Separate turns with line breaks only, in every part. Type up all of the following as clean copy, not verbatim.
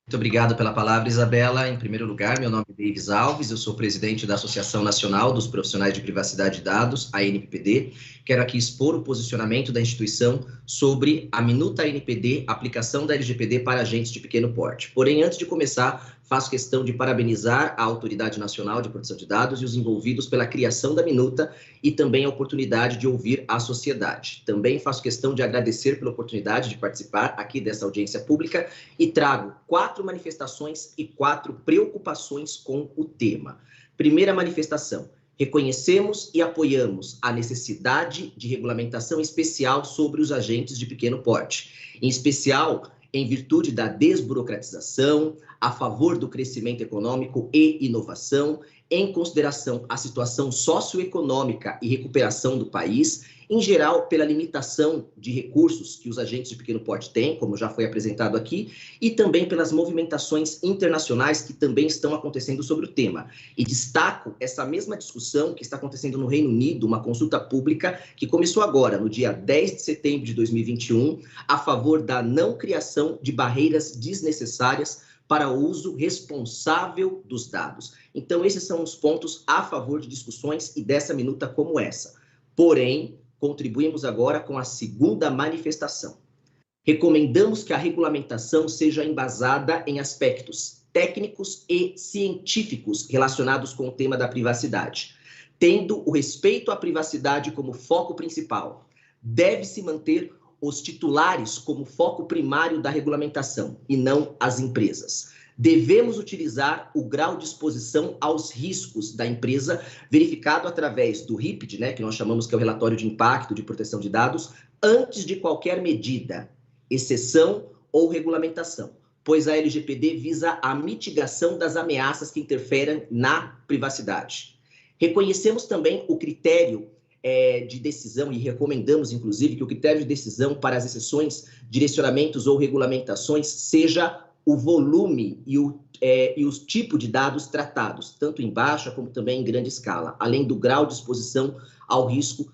Muito obrigado pela palavra, Isabela. Em primeiro lugar, meu nome é Davis Alves, eu sou presidente da Associação Nacional dos Profissionais de Privacidade de Dados, a ANPPD. Quero aqui expor o posicionamento da instituição sobre a minuta ANPD, aplicação da LGPD para agentes de pequeno porte. Porém, antes de começar, faço questão de parabenizar a Autoridade Nacional de Proteção de Dados e os envolvidos pela criação da minuta e também a oportunidade de ouvir a sociedade. Também faço questão de agradecer pela oportunidade de participar aqui dessa audiência pública e trago 4 manifestações e 4 preocupações com o tema. Primeira manifestação: reconhecemos e apoiamos a necessidade de regulamentação especial sobre os agentes de pequeno porte, em especial em virtude da desburocratização, a favor do crescimento econômico e inovação, em consideração a situação socioeconômica e recuperação do país, em geral, pela limitação de recursos que os agentes de pequeno porte têm, como já foi apresentado aqui, e também pelas movimentações internacionais que também estão acontecendo sobre o tema. E destaco essa mesma discussão que está acontecendo no Reino Unido, uma consulta pública que começou agora, no dia 10 de setembro de 2021, a favor da não criação de barreiras desnecessárias para o uso responsável dos dados. Então, esses são os pontos a favor de discussões e dessa minuta como essa. Porém, contribuímos agora com a segunda manifestação. Recomendamos que a regulamentação seja embasada em aspectos técnicos e científicos relacionados com o tema da privacidade, tendo o respeito à privacidade como foco principal. Deve-se manter os titulares como foco primário da regulamentação e não as empresas. Devemos utilizar o grau de exposição aos riscos da empresa, verificado através do RIPD, que nós chamamos que é o Relatório de Impacto de Proteção de Dados, antes de qualquer medida, exceção ou regulamentação, pois a LGPD visa a mitigação das ameaças que interferem na privacidade. Reconhecemos também o critério de decisão e recomendamos, inclusive, que o critério de decisão para as exceções, direcionamentos ou regulamentações seja o volume e o tipo de dados tratados, tanto em baixa como também em grande escala, além do grau de exposição ao risco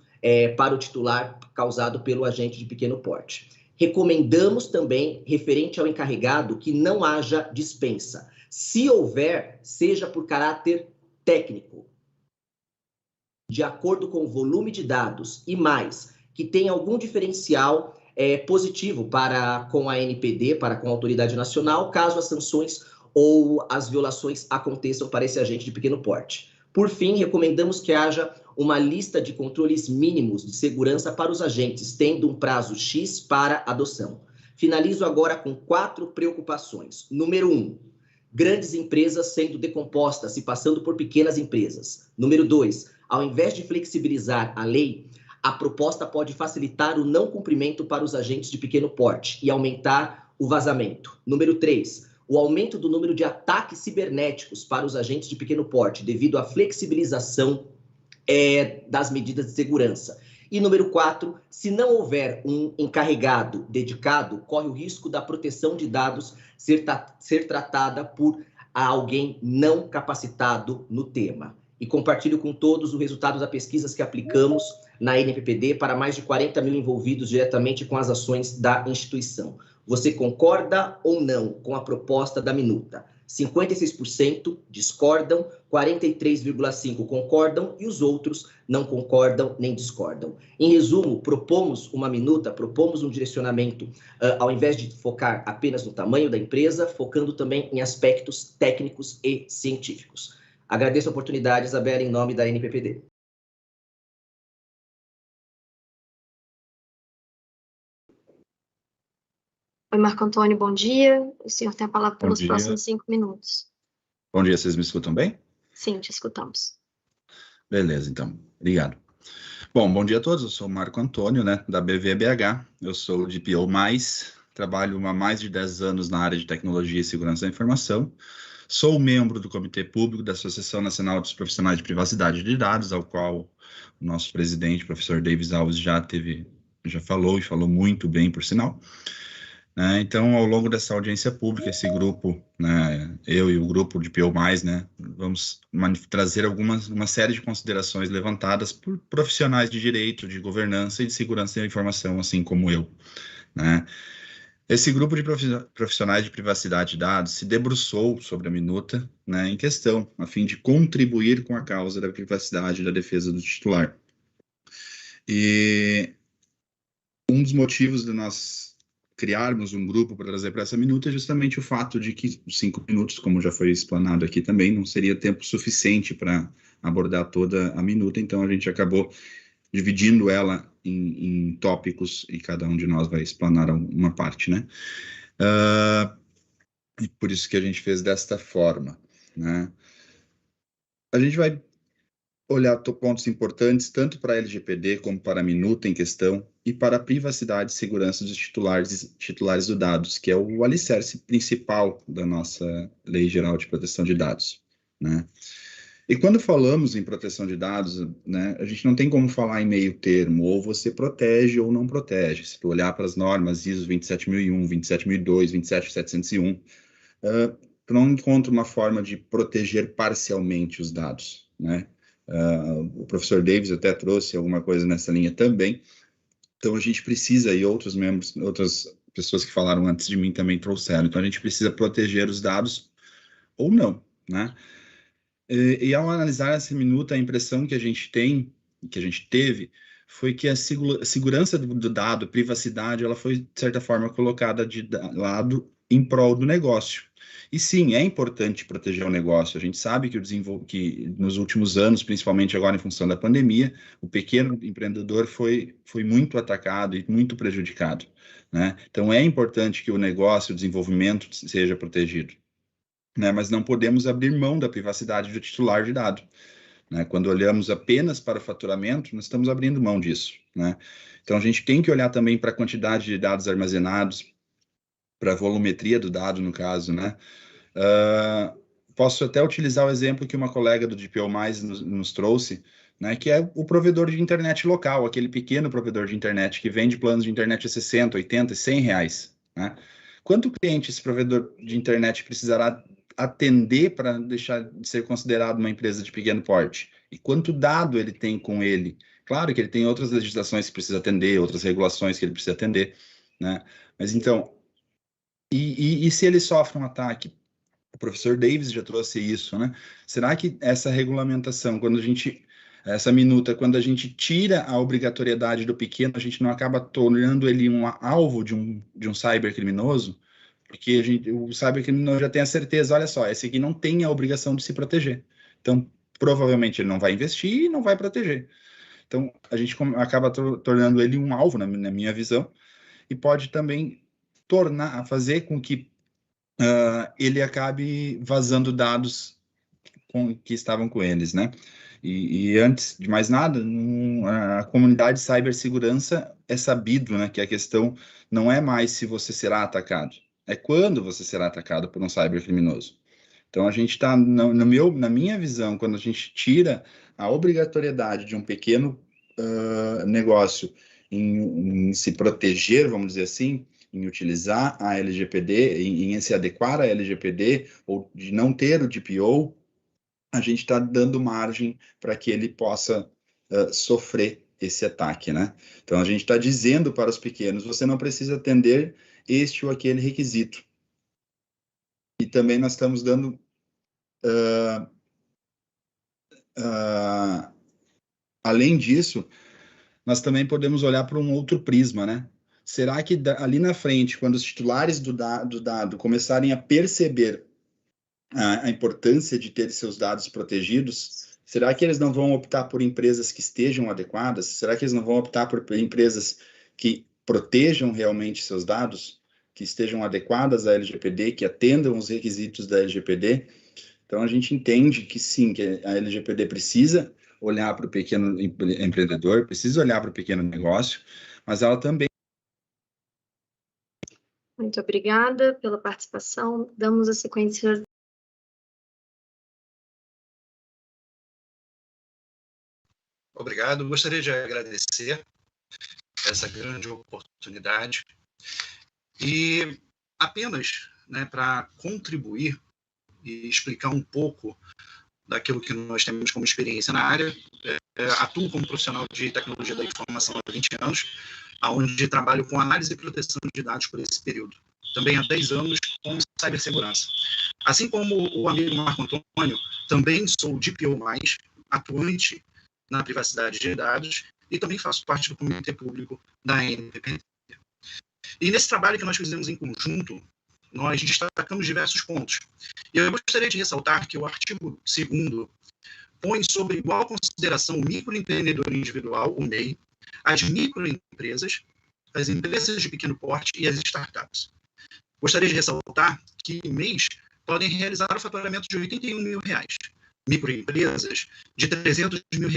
para o titular causado pelo agente de pequeno porte. Recomendamos também, referente ao encarregado, que não haja dispensa. Se houver, seja por caráter técnico, de acordo com o volume de dados e mais, que tenha algum diferencial positivo com a ANPD, com a Autoridade Nacional, caso as sanções ou as violações aconteçam para esse agente de pequeno porte. Por fim, recomendamos que haja uma lista de controles mínimos de segurança para os agentes, tendo um prazo X para adoção. Finalizo agora com 4 preocupações. Número 1, grandes empresas sendo decompostas, se passando por pequenas empresas. Número 2, ao invés de flexibilizar a lei, a proposta pode facilitar o não cumprimento para os agentes de pequeno porte e aumentar o vazamento. Número 3, o aumento do número de ataques cibernéticos para os agentes de pequeno porte devido à flexibilização das medidas de segurança. E número 4, se não houver um encarregado dedicado, corre o risco da proteção de dados ser tratada por alguém não capacitado no tema. E compartilho com todos o resultado das pesquisas que aplicamos na ANPPD para mais de 40 mil envolvidos diretamente com as ações da instituição. Você concorda ou não com a proposta da minuta? 56% discordam, 43,5% concordam e os outros não concordam nem discordam. Em resumo, propomos uma minuta, propomos um direcionamento, ao invés de focar apenas no tamanho da empresa, focando também em aspectos técnicos e científicos. Agradeço a oportunidade, Isabela, em nome da ANPPD.
Oi, Marco Antônio, bom dia. O senhor tem a palavra pelos próximos 5 minutos.
Bom dia, vocês me escutam bem?
Sim, te escutamos.
Beleza, então. Obrigado. Bom dia a todos. Eu sou o Marco Antônio, da BVBH. Eu sou de PO+, trabalho há mais de 10 anos na área de tecnologia e segurança da informação. Sou membro do Comitê Público da Associação Nacional dos Profissionais de Privacidade de Dados, ao qual o nosso presidente, professor Davis Alves, já falou e falou muito bem, por sinal. Então, ao longo dessa audiência pública, esse grupo, eu e o grupo de PO+, vamos trazer uma série de considerações levantadas por profissionais de direito, de governança e de segurança da informação, assim como eu. Esse grupo de profissionais de privacidade de dados se debruçou sobre a minuta, né, em questão, a fim de contribuir com a causa da privacidade e da defesa do titular. E um dos motivos de nós criarmos um grupo para trazer para essa minuta é justamente o fato de que 5 minutos, como já foi explanado aqui também, não seria tempo suficiente para abordar toda a minuta, então a gente acabou dividindo ela em tópicos e cada um de nós vai explanar uma parte, né? E por isso que a gente fez desta forma, né? A gente vai olhar pontos importantes tanto para a LGPD como para a minuta em questão e para a privacidade e segurança dos titulares dos dados, que é o alicerce principal da nossa Lei Geral de Proteção de Dados, né? E quando falamos em proteção de dados, né, a gente não tem como falar em meio termo, ou você protege ou não protege. Se tu olhar para as normas ISO 27001, 27002, 27701, tu não encontra uma forma de proteger parcialmente os dados, né? O professor Davis até trouxe alguma coisa nessa linha também. Então, a gente precisa, e outros membros, outras pessoas que falaram antes de mim também trouxeram, então a gente precisa proteger os dados ou não, né? E ao analisar essa minuta, a impressão que a gente tem, que a gente teve, foi que a segurança do dado, a privacidade, ela foi, de certa forma, colocada de lado em prol do negócio. E sim, é importante proteger o negócio. A gente sabe que nos últimos anos, principalmente agora em função da pandemia, o pequeno empreendedor foi muito atacado e muito prejudicado, né? Então, é importante que o negócio, o desenvolvimento seja protegido, né? Mas não podemos abrir mão da privacidade do titular de dado, né? Quando olhamos apenas para o faturamento, nós estamos abrindo mão disso, né? Então, a gente tem que olhar também para a quantidade de dados armazenados, para a volumetria do dado, no caso, né? Posso até utilizar o exemplo que uma colega do DPO+, nos trouxe, né, que é o provedor de internet local, aquele pequeno provedor de internet que vende planos de internet a 60, 80, 100 reais, né? Quanto cliente esse provedor de internet precisará atender para deixar de ser considerado uma empresa de pequeno porte? E quanto dado ele tem com ele? Claro que ele tem outras legislações que precisa atender, outras regulações que ele precisa atender, né? Mas então, e se ele sofre um ataque? O professor Davis já trouxe isso, né? Será que essa regulamentação, essa minuta, quando a gente tira a obrigatoriedade do pequeno, a gente não acaba tornando ele um alvo de um cybercriminoso? Porque o cybercriminoso já tem a certeza, olha só, esse aqui não tem a obrigação de se proteger. Então, provavelmente ele não vai investir e não vai proteger. Então, a gente acaba tornando ele um alvo, na minha visão, e pode também fazer com que ele acabe vazando dados que estavam com eles, né? E antes de mais nada, a comunidade de cibersegurança é sabido, né, que a questão não é mais se você será atacado, é quando você será atacado por um cybercriminoso. Então, a gente está, na minha visão, quando a gente tira a obrigatoriedade de um pequeno negócio em se proteger, vamos dizer assim, em utilizar a LGPD, em se adequar à LGPD, ou de não ter o DPO, a gente está dando margem para que ele possa sofrer esse ataque, né? Então, a gente está dizendo para os pequenos, você não precisa atender este ou aquele requisito. E também nós estamos dando além disso, nós também podemos olhar para um outro prisma, né? Será que ali na frente, quando os titulares do dado começarem a perceber a importância de ter seus dados protegidos, será que eles não vão optar por empresas que estejam adequadas? Será que eles não vão optar por empresas que protejam realmente seus dados, que estejam adequadas à LGPD, que atendam os requisitos da LGPD? Então, a gente entende que sim, que a LGPD precisa olhar para o pequeno empreendedor, precisa olhar para o pequeno negócio, mas ela também...
Muito obrigada pela participação. Damos a sequência.
Obrigado. Gostaria de agradecer essa grande oportunidade e apenas, né, para contribuir e explicar um pouco daquilo que nós temos como experiência na área. Atuo como profissional de tecnologia da informação há 20 anos, onde trabalho com análise e proteção de dados por esse período. também há 10 anos com cibersegurança. Assim como o amigo Marco Antônio, também sou DPO+, atuante na privacidade de dados e também faço parte do Comitê Público da ANPPD. E nesse trabalho que nós fizemos em conjunto, nós destacamos diversos pontos. E eu gostaria de ressaltar que o artigo 2º põe sobre igual consideração o microempreendedor individual, o MEI, as microempresas, as empresas de pequeno porte e as startups. Gostaria de ressaltar que MEIs podem realizar o faturamento de R$81 mil, microempresas de R$300 mil,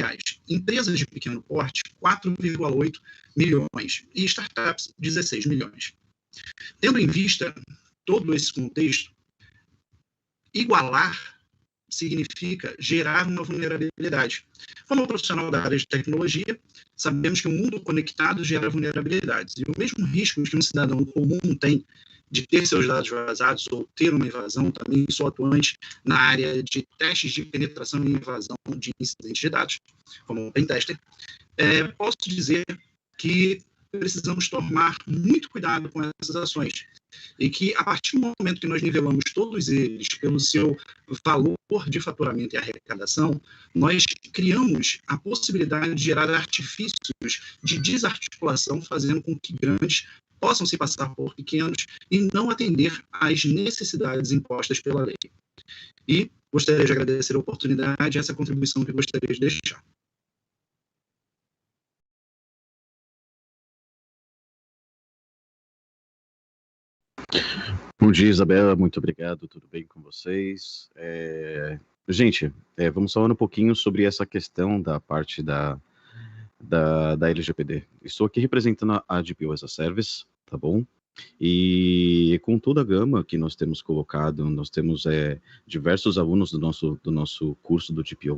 empresas de pequeno porte 4,8 milhões e startups 16 milhões. Tendo em vista todo esse contexto, igualar significa gerar uma vulnerabilidade. Como profissional da área de tecnologia, sabemos que o mundo conectado gera vulnerabilidades. E o mesmo risco que um cidadão comum tem de ter seus dados vazados ou ter uma invasão, também sou atuante na área de testes de penetração e invasão de incidentes de dados, como pentester. Posso dizer que precisamos tomar muito cuidado com essas ações e que, a partir do momento que nós nivelamos todos eles pelo seu valor de faturamento e arrecadação, nós criamos a possibilidade de gerar artifícios de desarticulação, fazendo com que grandes possam se passar por pequenos e não atender às necessidades impostas pela lei. E gostaria de agradecer a oportunidade e essa contribuição que gostaria de deixar.
Bom dia, Isabela, muito obrigado, tudo bem com vocês? Gente, vamos falar um pouquinho sobre essa questão da parte da LGPD. Estou aqui representando a DPO as a Service, tá bom? E com toda a gama que nós temos colocado, nós temos diversos alunos do nosso curso do DPO+,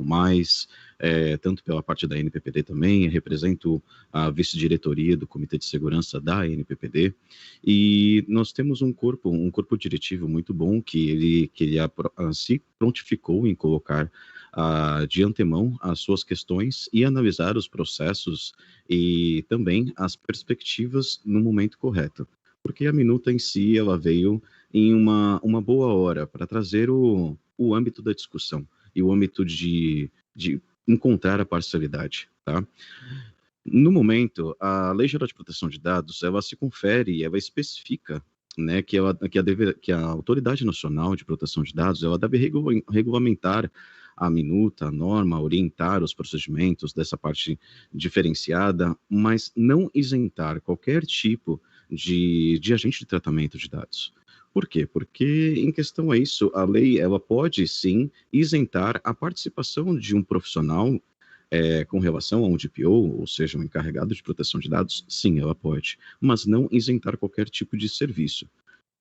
tanto pela parte da NPPD também, represento a vice-diretoria do Comitê de Segurança da NPPD, e nós temos um corpo diretivo muito bom que ele se prontificou em colocar de antemão as suas questões e analisar os processos e também as perspectivas no momento correto. Porque a minuta em si, ela veio em uma boa hora para trazer o âmbito da discussão e o âmbito de encontrar a parcialidade, tá? No momento, a Lei Geral de Proteção de Dados, ela se confere e ela especifica, né, que a Autoridade Nacional de Proteção de Dados, ela deve regulamentar a minuta, a norma, orientar os procedimentos dessa parte diferenciada, mas não isentar qualquer tipo de agente de tratamento de dados. Por quê? Porque, em questão a isso, a lei ela pode, sim, isentar a participação de um profissional com relação a um DPO, ou seja, um encarregado de proteção de dados, sim, ela pode, mas não isentar qualquer tipo de serviço,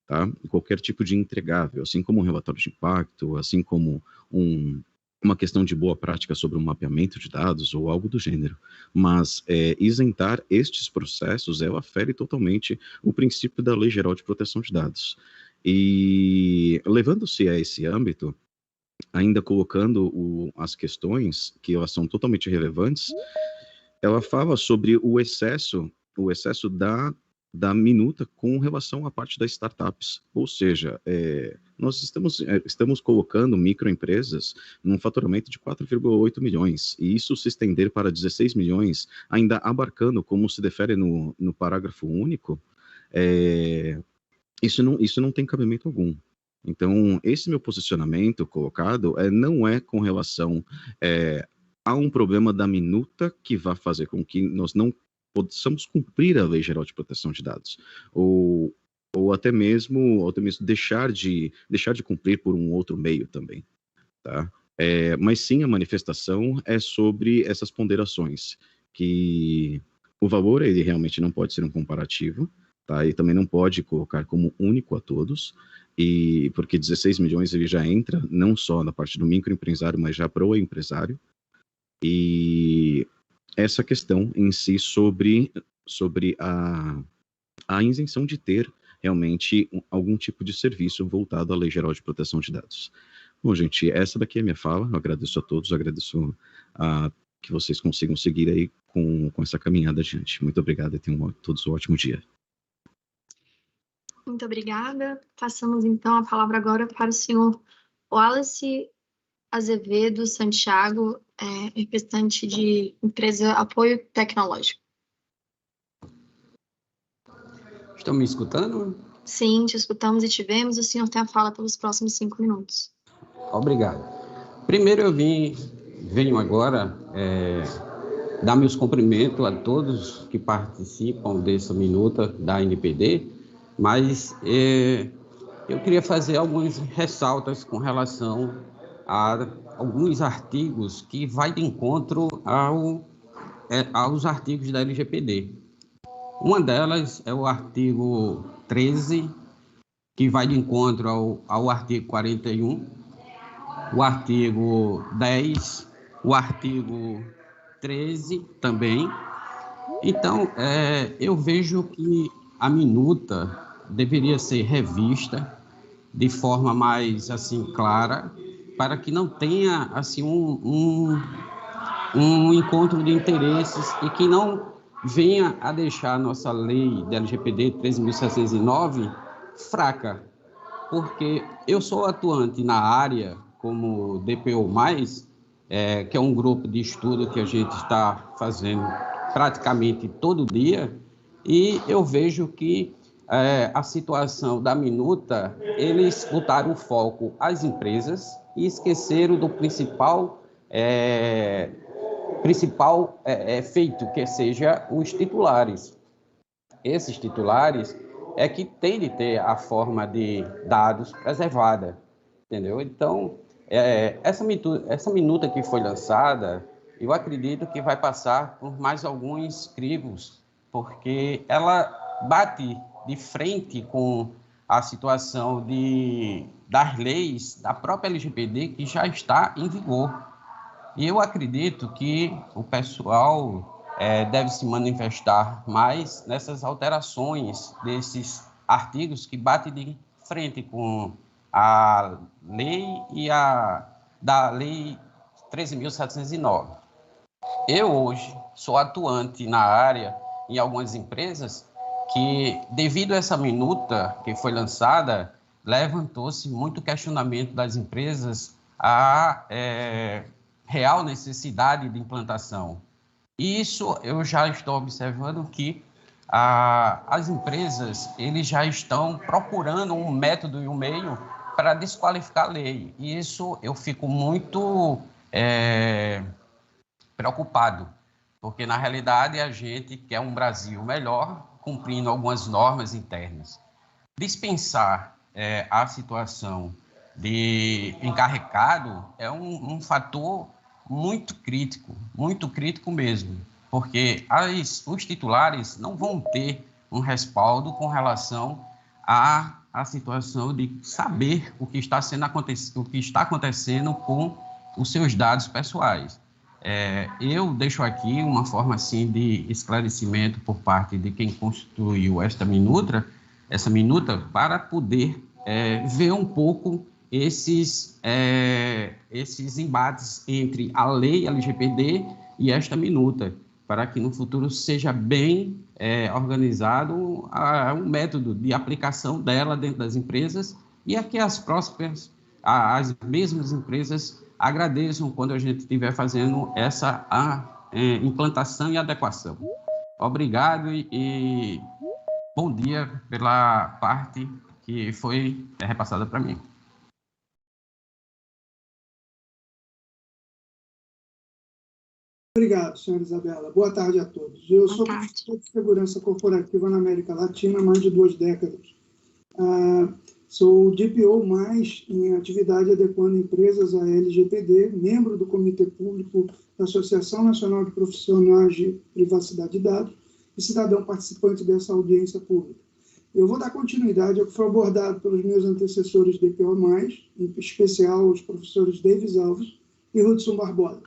tá? Qualquer tipo de entregável, assim como um relatório de impacto, assim como uma questão de boa prática sobre um mapeamento de dados ou algo do gênero, mas isentar estes processos, ela fere totalmente o princípio da Lei Geral de Proteção de Dados. E levando-se a esse âmbito, ainda colocando as questões, que elas são totalmente relevantes, ela fala sobre o excesso da minuta com relação à parte das startups, ou seja, nós estamos colocando microempresas num faturamento de 4,8 milhões, e isso se estender para 16 milhões, ainda abarcando, como se defere no parágrafo único, isso não tem cabimento algum. Então, esse meu posicionamento colocado não é com relação a um problema da minuta que vai fazer com que nós não possamos cumprir a Lei Geral de Proteção de Dados, ou até mesmo deixar de cumprir por um outro meio também, tá? Mas sim, a manifestação é sobre essas ponderações, que o valor ele realmente não pode ser um comparativo, tá? E também não pode colocar como único a todos, e porque 16 milhões ele já entra não só na parte do microempresário, mas já para o empresário, e essa questão em si sobre a isenção de ter realmente algum tipo de serviço voltado à Lei Geral de Proteção de Dados. Bom, gente, essa daqui é a minha fala, eu agradeço a todos, agradeço que vocês consigam seguir aí com essa caminhada adiante. Muito obrigado e tenham todos um ótimo dia.
Muito obrigada. Passamos, então, a palavra agora para o senhor Wallace Azevedo Santiago, representante de empresa Apoio Tecnológico.
Estão me escutando?
Sim, te escutamos e te vemos. O senhor tem a fala pelos próximos 5 minutos.
Obrigado. Primeiro eu venho agora dar meus cumprimentos a todos que participam dessa minuta da NPD, mas eu queria fazer algumas ressaltas com relação a alguns artigos que vai de encontro aos artigos da LGPD. Uma delas é o artigo 13, que vai de encontro ao artigo 41, o artigo 10, o artigo 13 também. Então, eu vejo que a minuta deveria ser revista de forma mais assim clara, para que não tenha assim um encontro de interesses e que não venha a deixar a nossa lei da LGPD 13.709 fraca, porque eu sou atuante na área como DPO+, que é um grupo de estudo que a gente está fazendo praticamente todo dia, e eu vejo que a situação da minuta, eles botaram o foco às empresas e esqueceram do principal feito, que seja os titulares. Esses titulares é que tem de ter a forma de dados preservada, entendeu? Então, essa minuta que foi lançada, eu acredito que vai passar por mais alguns crivos, porque ela bate de frente com a situação das leis da própria LGPD que já está em vigor. E eu acredito que o pessoal deve se manifestar mais nessas alterações desses artigos que batem de frente com a lei da Lei 13.709. Eu hoje sou atuante na área em algumas empresas que, devido a essa minuta que foi lançada, levantou-se muito questionamento das empresas a real necessidade de implantação. Isso eu já estou observando que as empresas eles já estão procurando um método e um meio para desqualificar a lei. E isso eu fico muito preocupado, porque na realidade a gente quer um Brasil melhor, cumprindo algumas normas internas. Dispensar a situação de encarregado é um fator muito crítico mesmo, porque os titulares não vão ter um respaldo com relação à situação de saber o que está acontecendo com os seus dados pessoais. Eu deixo aqui uma forma assim de esclarecimento por parte de quem constituiu essa minuta para poder ver um pouco esses embates entre a lei LGPD e esta minuta, para que no futuro seja bem organizado um método de aplicação dela dentro das empresas e a que as mesmas empresas agradeçam quando a gente estiver fazendo essa implantação e adequação. Obrigado e bom dia pela parte que foi repassada para mim.
Obrigado, senhora Isabela. Boa tarde a todos. Eu sou professor de segurança corporativa na América Latina há mais de 2 décadas. Sou DPO+, em atividade adequando empresas à LGPD, membro do Comitê Público da Associação Nacional de Profissionais de Privacidade de Dados e cidadão participante dessa audiência pública. Eu vou dar continuidade ao que foi abordado pelos meus antecessores DPO+, em especial os professores Davis Alves e Hudson Barbosa.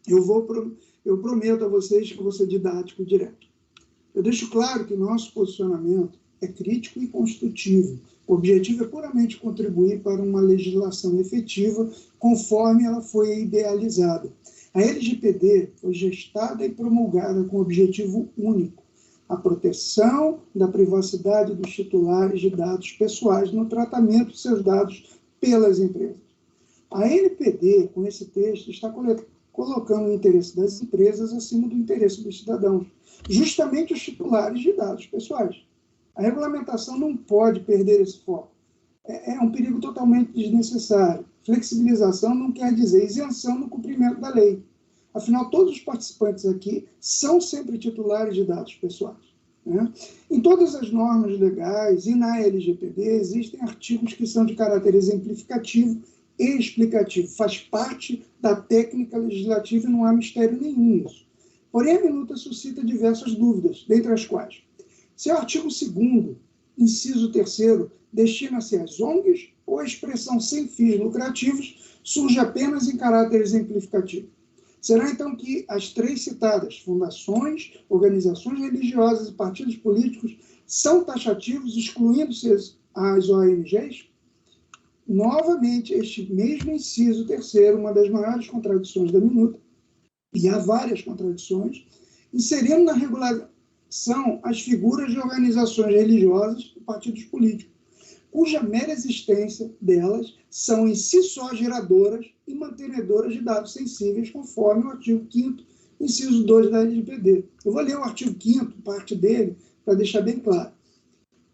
Eu prometo a vocês que vou ser didático e direto. Eu deixo claro que nosso posicionamento é crítico e construtivo. O objetivo é puramente contribuir para uma legislação efetiva conforme ela foi idealizada. A LGPD foi gestada e promulgada com objetivo único: a proteção da privacidade dos titulares de dados pessoais no tratamento de seus dados pelas empresas. A ANPD, com esse texto, está colocando o interesse das empresas acima do interesse dos cidadãos, justamente os titulares de dados pessoais. A regulamentação não pode perder esse foco. É um perigo totalmente desnecessário. Flexibilização não quer dizer isenção no cumprimento da lei. Afinal, todos os participantes aqui são sempre titulares de dados pessoais, né? Em todas as normas legais e na LGPD existem artigos que são de caráter exemplificativo e explicativo. Faz parte da técnica legislativa e não há mistério nenhum nisso. Porém, a minuta suscita diversas dúvidas, dentre as quais: se o artigo 2º, inciso 3º, destina-se às ONGs ou a expressão sem fins lucrativos surge apenas em caráter exemplificativo? Será, então, que as 3 citadas, fundações, organizações religiosas e partidos políticos, são taxativos, excluindo-se as ONGs? Novamente, este mesmo inciso 3º, uma das maiores contradições da minuta, e há várias contradições, inserindo na regulação as figuras de organizações religiosas e partidos políticos, cuja mera existência delas são em si só geradoras e mantenedoras de dados sensíveis, conforme o artigo 5º, inciso 2 da LGPD. Eu vou ler o artigo 5º, parte dele, para deixar bem claro.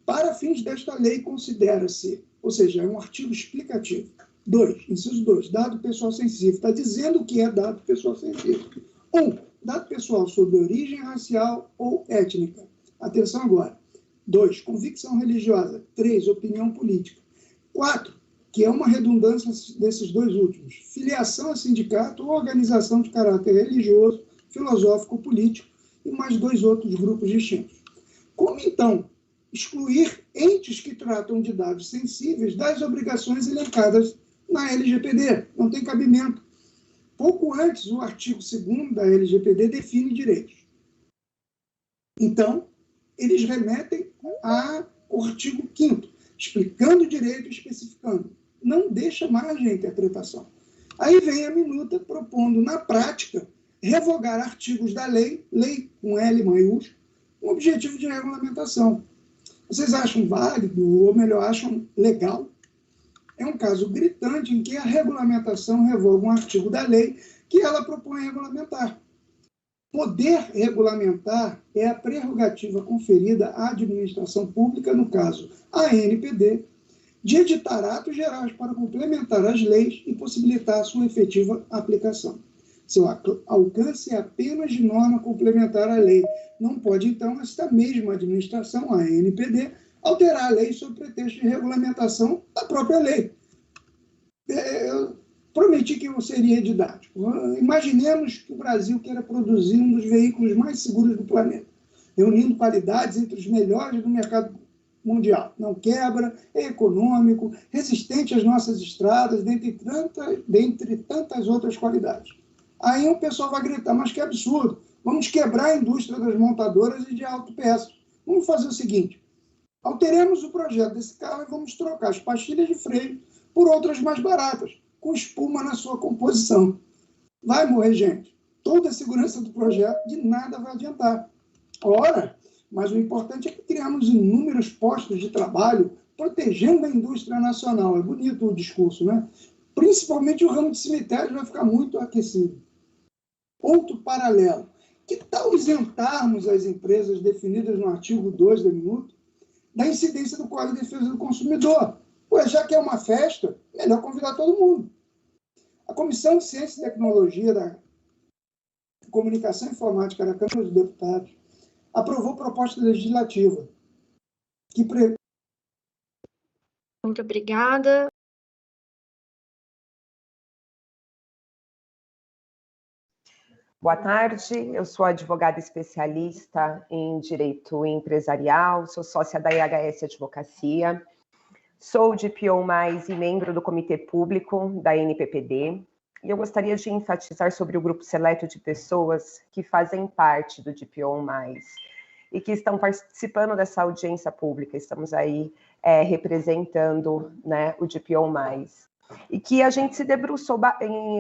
Para fins desta lei, considera-se, ou seja, é um artigo explicativo. 2, inciso 2, dado pessoal sensível. Está dizendo o que é dado pessoal sensível. 1, dado pessoal sobre origem racial ou étnica. Atenção agora. 2, convicção religiosa. 3, opinião política. 4, que é uma redundância desses 2 últimos, filiação a sindicato ou organização de caráter religioso, filosófico ou político, e mais 2 outros grupos distintos. Como, então, excluir entes que tratam de dados sensíveis das obrigações elencadas na LGPD? Não tem cabimento. Pouco antes, o artigo 2º da LGPD define direitos. Então, eles remetem ao artigo 5º, explicando o direito e especificando. Não deixa margem à interpretação. Aí vem a minuta propondo, na prática, revogar artigos da lei com L maiúsculo, com objetivo de regulamentação. Vocês acham válido, ou melhor, acham legal? É um caso gritante em que a regulamentação revoga um artigo da lei que ela propõe regulamentar. Poder regulamentar é a prerrogativa conferida à administração pública, no caso, a ANPD, de editar atos gerais para complementar as leis e possibilitar a sua efetiva aplicação. Seu alcance é apenas de norma complementar à lei. Não pode, então, esta mesma administração, a ANPD, alterar a lei sob pretexto de regulamentação da própria lei. Eu prometi que eu seria didático. Imaginemos que o Brasil queira produzir um dos veículos mais seguros do planeta, reunindo qualidades entre os melhores do mercado mundial. Não quebra, é econômico, resistente às nossas estradas, dentre tantas outras qualidades. Aí o pessoal vai gritar, mas que absurdo, vamos quebrar a indústria das montadoras e de autopeças. Vamos fazer o seguinte, alteremos o projeto desse carro e vamos trocar as pastilhas de freio por outras mais baratas, com espuma na sua composição. Vai morrer gente. Toda a segurança do projeto de nada vai adiantar. Ora, mas o importante é que criamos inúmeros postos de trabalho protegendo a indústria nacional. É bonito o discurso, né? Principalmente o ramo de cemitérios vai ficar muito aquecido. Outro paralelo. Que tal isentarmos as empresas definidas no artigo 2 da minuta da incidência do Código de Defesa do Consumidor? Pois já que é uma festa, melhor convidar todo mundo. A Comissão de Ciência e Tecnologia da Comunicação Informática da Câmara dos Deputados aprovou proposta legislativa que
Muito obrigada.
Boa tarde, eu sou advogada especialista em direito empresarial, sou sócia da IHS Advocacia, sou DPO+, e membro do Comitê Público da NPPD, e eu gostaria de enfatizar sobre o grupo seleto de pessoas que fazem parte do DPO+, e que estão participando dessa audiência pública. Estamos aí representando, né, o DPO+. E que a gente se debruçou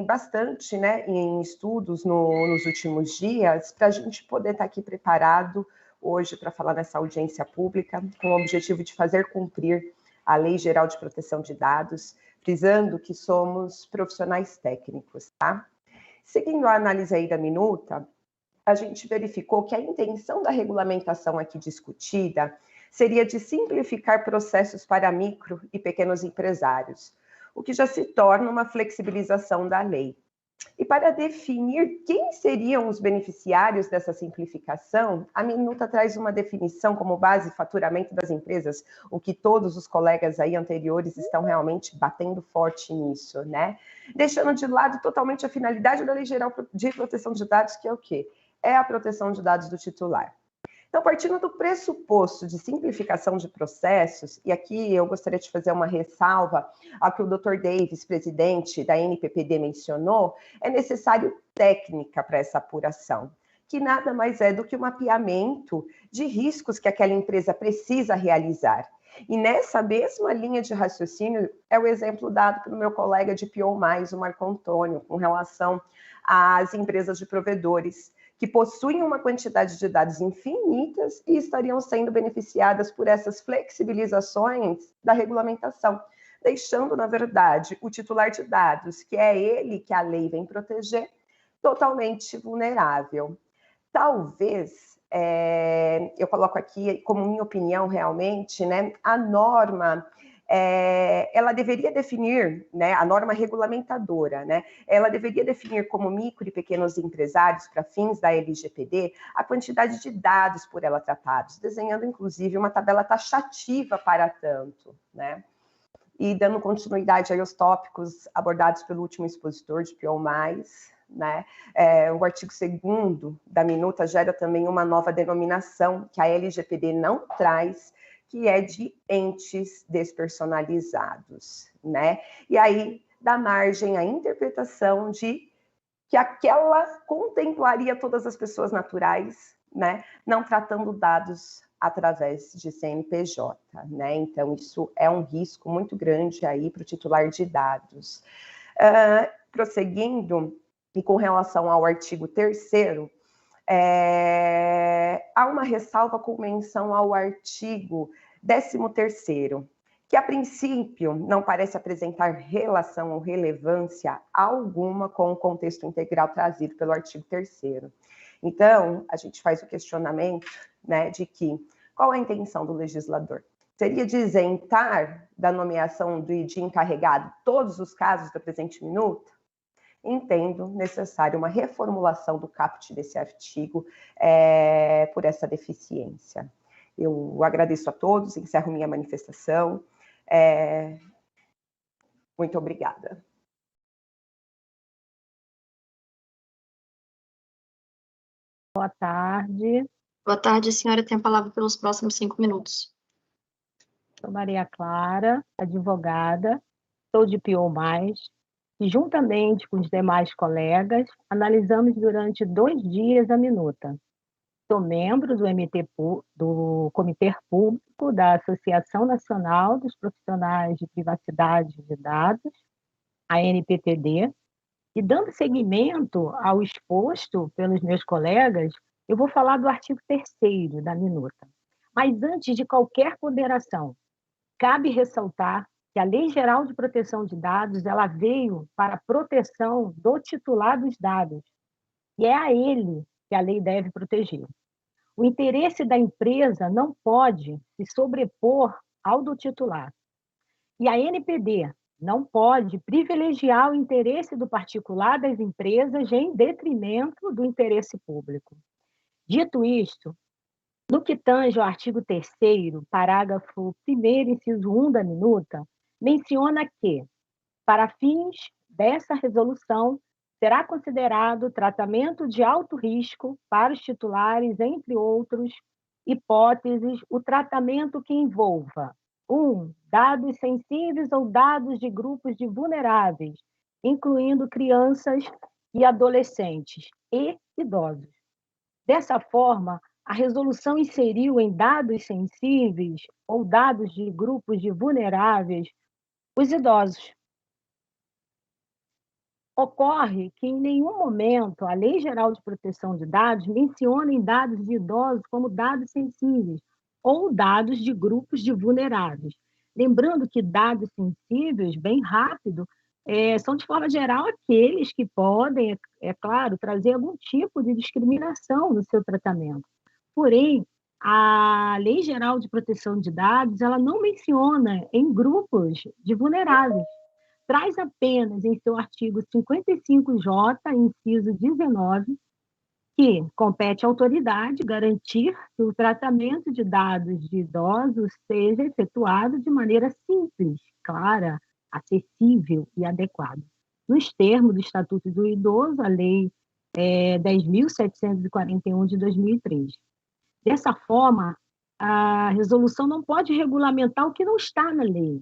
bastante, né, em estudos nos últimos dias, para a gente poder estar aqui preparado hoje para falar nessa audiência pública, com o objetivo de fazer cumprir a Lei Geral de Proteção de Dados, frisando que somos profissionais técnicos, tá? Seguindo a análise aí da minuta, a gente verificou que a intenção da regulamentação aqui discutida seria de simplificar processos para micro e pequenos empresários, o que já se torna uma flexibilização da lei. E para definir quem seriam os beneficiários dessa simplificação, a minuta traz uma definição como base faturamento das empresas, o que todos os colegas aí anteriores estão realmente batendo forte nisso, né? Deixando de lado totalmente a finalidade da Lei Geral de Proteção de Dados, que é o quê? É a proteção de dados do titular. Então, partindo do pressuposto de simplificação de processos, e aqui eu gostaria de fazer uma ressalva ao que o Dr. Davis, presidente da NPPD, mencionou, é necessário técnica para essa apuração, que nada mais é do que um mapeamento de riscos que aquela empresa precisa realizar. E nessa mesma linha de raciocínio é o exemplo dado pelo meu colega de PO+, o Marco Antônio, com relação às empresas de provedores, que possuem uma quantidade de dados infinitas e estariam sendo beneficiadas por essas flexibilizações da regulamentação, deixando, na verdade, o titular de dados, que é ele que a lei vem proteger, totalmente vulnerável. Talvez, eu coloco aqui como minha opinião realmente, né, a norma, ela deveria definir, né, a norma regulamentadora, né, ela deveria definir como micro e pequenos empresários, para fins da LGPD, a quantidade de dados por ela tratados, desenhando, inclusive, uma tabela taxativa para tanto, né, e dando continuidade aí aos tópicos abordados pelo último expositor de PO+, né, o artigo 2º da minuta gera também uma nova denominação que a LGPD não traz, que é de entes despersonalizados, né? E aí dá margem à interpretação de que aquela contemplaria todas as pessoas naturais, né? Não tratando dados através de CNPJ, né? Então, isso é um risco muito grande aí para o titular de dados. Prosseguindo, e com relação ao artigo 3º, há uma ressalva com menção ao artigo 13º, que a princípio não parece apresentar relação ou relevância alguma com o contexto integral trazido pelo artigo 3º. Então, a gente faz o questionamento, né, de que qual a intenção do legislador? Seria de isentar da nomeação de encarregado todos os casos da presente minuta? Entendo necessário uma reformulação do caput desse artigo por essa deficiência. Eu agradeço a todos, encerro minha manifestação. Muito obrigada.
Boa tarde.
Boa tarde, a senhora tem a palavra pelos próximos 5 minutos.
Sou Maria Clara, advogada, sou de PO+, e juntamente com os demais colegas, analisamos durante 2 dias a minuta. Sou membro do Comitê Público da Associação Nacional dos Profissionais de Privacidade de Dados, a NPPD, e dando seguimento ao exposto pelos meus colegas, eu vou falar do artigo 3º da minuta. Mas antes de qualquer ponderação, cabe ressaltar que a Lei Geral de Proteção de Dados ela veio para a proteção do titular dos dados, e é a ele que a lei deve proteger. O interesse da empresa não pode se sobrepor ao do titular. E a NPD não pode privilegiar o interesse do particular das empresas em detrimento do interesse público. Dito isto, no que tange ao artigo 3º, parágrafo 1º, inciso 1 da minuta, menciona que, para fins dessa resolução, será considerado tratamento de alto risco para os titulares, entre outros hipóteses, o tratamento que envolva 1. Dados sensíveis ou dados de grupos de vulneráveis, incluindo crianças e adolescentes e idosos. Dessa forma, a resolução inseriu em dados sensíveis ou dados de grupos de vulneráveis os idosos. Ocorre que em nenhum momento a Lei Geral de Proteção de Dados menciona em dados de idosos como dados sensíveis ou dados de grupos de vulneráveis. Lembrando que dados sensíveis, bem rápido, são, de forma geral, aqueles que podem, claro, trazer algum tipo de discriminação no seu tratamento. Porém, a Lei Geral de Proteção de Dados, ela não menciona em grupos de vulneráveis. Traz apenas em seu artigo 55J, inciso 19, que compete à autoridade garantir que o tratamento de dados de idosos seja efetuado de maneira simples, clara, acessível e adequada, nos termos do Estatuto do Idoso, a Lei 10.741 de 2003. Dessa forma, a resolução não pode regulamentar o que não está na lei,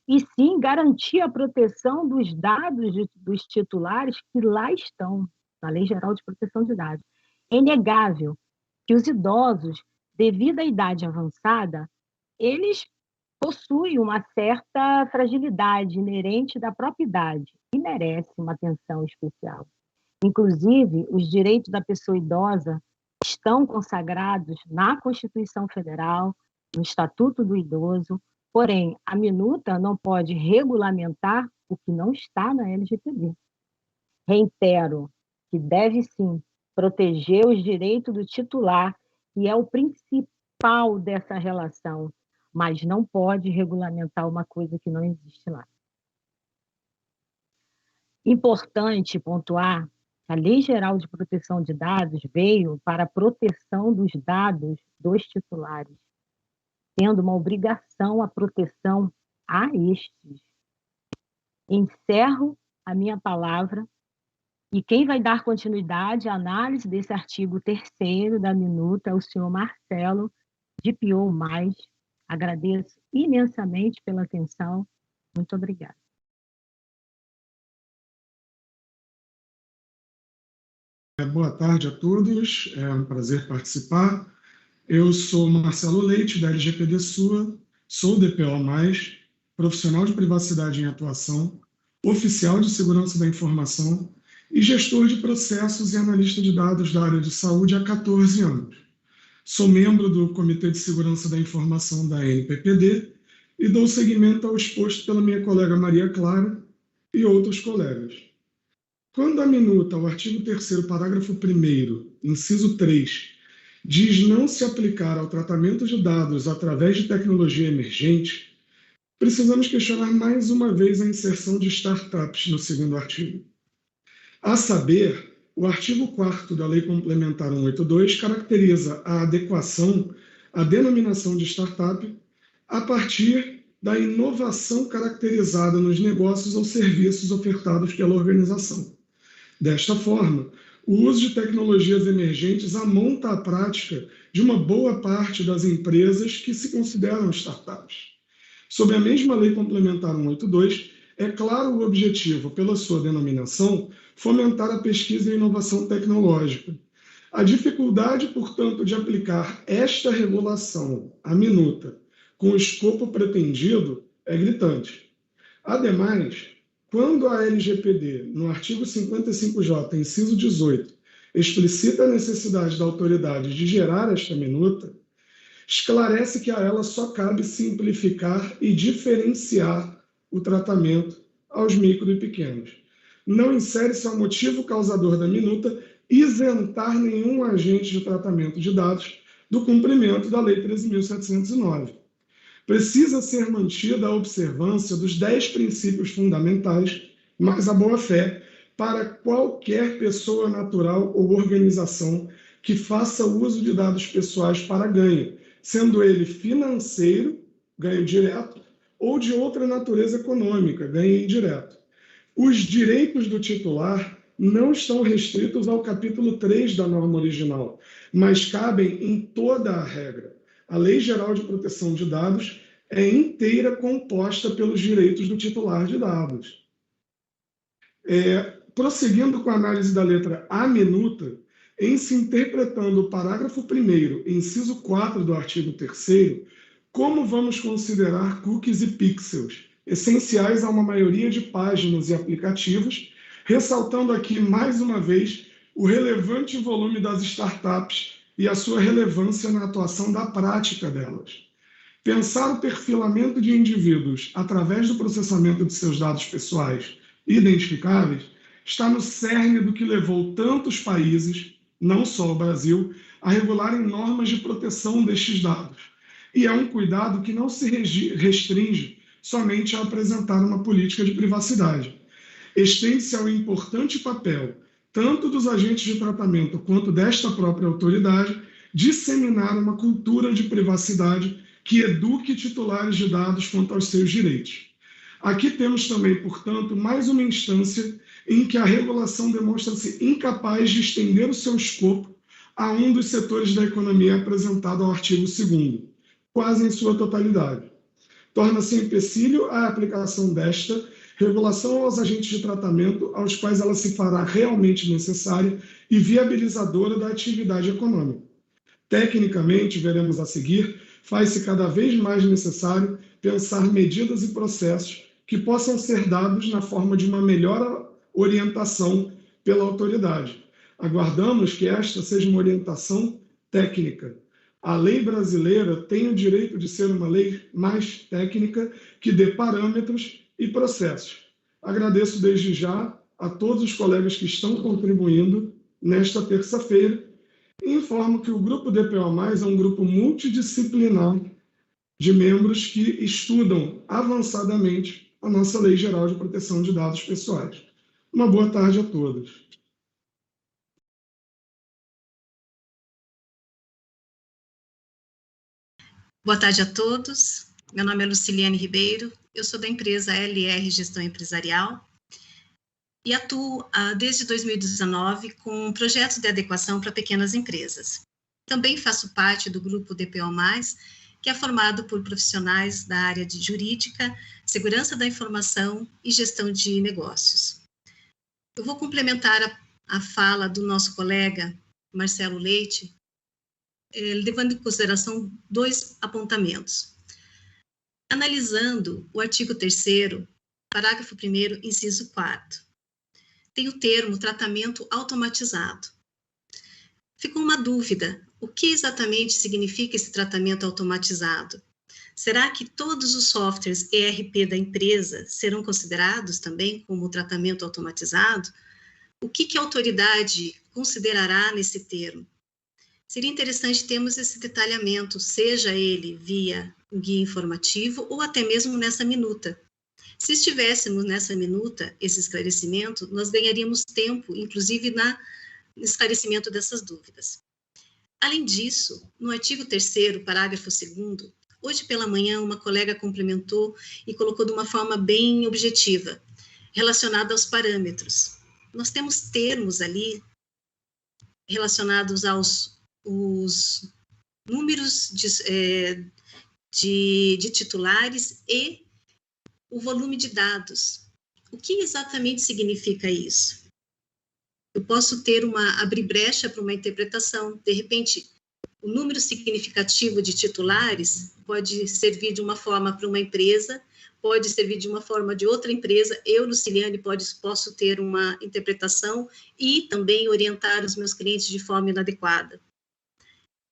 e sim garantir a proteção dos dados dos titulares que lá estão, na Lei Geral de Proteção de Dados. É inegável que os idosos, devido à idade avançada, eles possuem uma certa fragilidade inerente da própria idade e merecem uma atenção especial. Inclusive, os direitos da pessoa idosa estão consagrados na Constituição Federal, no Estatuto do Idoso, porém, a minuta não pode regulamentar o que não está na LGPD. Reitero que deve, sim, proteger os direitos do titular, que é o principal dessa relação, mas não pode regulamentar uma coisa que não existe lá. Importante pontuar que a Lei Geral de Proteção de Dados veio para a proteção dos dados dos titulares, tendo uma obrigação à proteção a estes. Encerro a minha palavra e quem vai dar continuidade à análise desse artigo 3º da minuta é o senhor Marcelo, de DPO+. Agradeço imensamente pela atenção. Muito obrigada.
Boa tarde a todos, é um prazer participar. Eu sou Marcelo Leite, da LGPD SUA, sou DPO+, profissional de privacidade em atuação, oficial de segurança da informação e gestor de processos e analista de dados da área de saúde há 14 anos. Sou membro do Comitê de Segurança da Informação da NPPD e dou seguimento ao exposto pela minha colega Maria Clara e outros colegas. Quando a minuta, o artigo 3º, parágrafo 1º, inciso 3, diz não se aplicar ao tratamento de dados através de tecnologia emergente, precisamos questionar mais uma vez a inserção de startups no 2º artigo. A saber, o artigo 4º da Lei Complementar 182 caracteriza a adequação à denominação de startup a partir da inovação caracterizada nos negócios ou serviços ofertados pela organização. Desta forma, o uso de tecnologias emergentes amonta a prática de uma boa parte das empresas que se consideram startups. Sob a mesma Lei Complementar 182, é claro o objetivo, pela sua denominação, fomentar a pesquisa e a inovação tecnológica. A dificuldade, portanto, de aplicar esta regulação à minuta com o escopo pretendido é gritante. Ademais, quando a LGPD, no artigo 55J, inciso 18, explicita a necessidade da autoridade de gerar esta minuta, esclarece que a ela só cabe simplificar e diferenciar o tratamento aos micro e pequenos. Não insere-se ao motivo causador da minuta isentar nenhum agente de tratamento de dados do cumprimento da Lei 13.709. Precisa ser mantida a observância dos 10 princípios fundamentais, mais a boa-fé, para qualquer pessoa natural ou organização que faça uso de dados pessoais para ganho, sendo ele financeiro, ganho direto, ou de outra natureza econômica, ganho indireto. Os direitos do titular não estão restritos ao capítulo 3 da norma original, mas cabem em toda a regra. A Lei Geral de Proteção de Dados é inteira composta pelos direitos do titular de dados. Prosseguindo com a análise da letra A minuta, em se interpretando o parágrafo 1º, inciso 4 do artigo 3º, como vamos considerar cookies e pixels, essenciais a uma maioria de páginas e aplicativos, ressaltando aqui mais uma vez o relevante volume das startups e a sua relevância na atuação da prática delas. Pensar o perfilamento de indivíduos através do processamento de seus dados pessoais identificáveis está no cerne do que levou tantos países, não só o Brasil, a regularem normas de proteção destes dados. E é um cuidado que não se restringe somente a apresentar uma política de privacidade. Estende-se ao importante papel, tanto dos agentes de tratamento quanto desta própria autoridade, disseminar uma cultura de privacidade que eduque titulares de dados quanto aos seus direitos. Aqui temos também, portanto, mais uma instância em que a regulação demonstra-se incapaz de estender o seu escopo a um dos setores da economia apresentado ao artigo 2º, quase em sua totalidade. Torna-se empecilho a aplicação desta regulação aos agentes de tratamento aos quais ela se fará realmente necessária e viabilizadora da atividade econômica. Tecnicamente, veremos a seguir, faz-se cada vez mais necessário pensar medidas e processos que possam ser dados na forma de uma melhor orientação pela autoridade. Aguardamos que esta seja uma orientação técnica. A lei brasileira tem o direito de ser uma lei mais técnica que dê parâmetros e processos. Agradeço desde já a todos os colegas que estão contribuindo nesta terça-feira e informo que o Grupo DPO+, é um grupo multidisciplinar de membros que estudam avançadamente a nossa Lei Geral de Proteção de Dados Pessoais. Uma boa tarde a todos.
Boa tarde a todos. Meu nome é Luciliane Ribeiro, eu sou da empresa LR Gestão Empresarial e atuo desde 2019 com projetos de adequação para pequenas empresas. Também faço parte do grupo DPO+, que é formado por profissionais da área de jurídica, segurança da informação e gestão de negócios. Eu vou complementar a fala do nosso colega Marcelo Leite, levando em consideração 2 apontamentos. Analisando o artigo 3º, parágrafo 1º, inciso 4º, tem o termo tratamento automatizado. Ficou uma dúvida, o que exatamente significa esse tratamento automatizado? Será que todos os softwares ERP da empresa serão considerados também como tratamento automatizado? O que a autoridade considerará nesse termo? Seria interessante termos esse detalhamento, seja ele via um guia informativo ou até mesmo nessa minuta. Se estivéssemos nessa minuta, esse esclarecimento, nós ganharíamos tempo, inclusive no esclarecimento dessas dúvidas. Além disso, no artigo 3º, parágrafo 2º, hoje pela manhã uma colega complementou e colocou de uma forma bem objetiva, relacionada aos parâmetros. Nós temos termos ali relacionados aos os números de titulares e o volume de dados. O que exatamente significa isso? Eu posso abrir brecha para uma interpretação. De repente, o número significativo de titulares pode servir de uma forma para uma empresa, pode servir de uma forma de outra empresa. Eu, Luciliane, posso ter uma interpretação e também orientar os meus clientes de forma inadequada.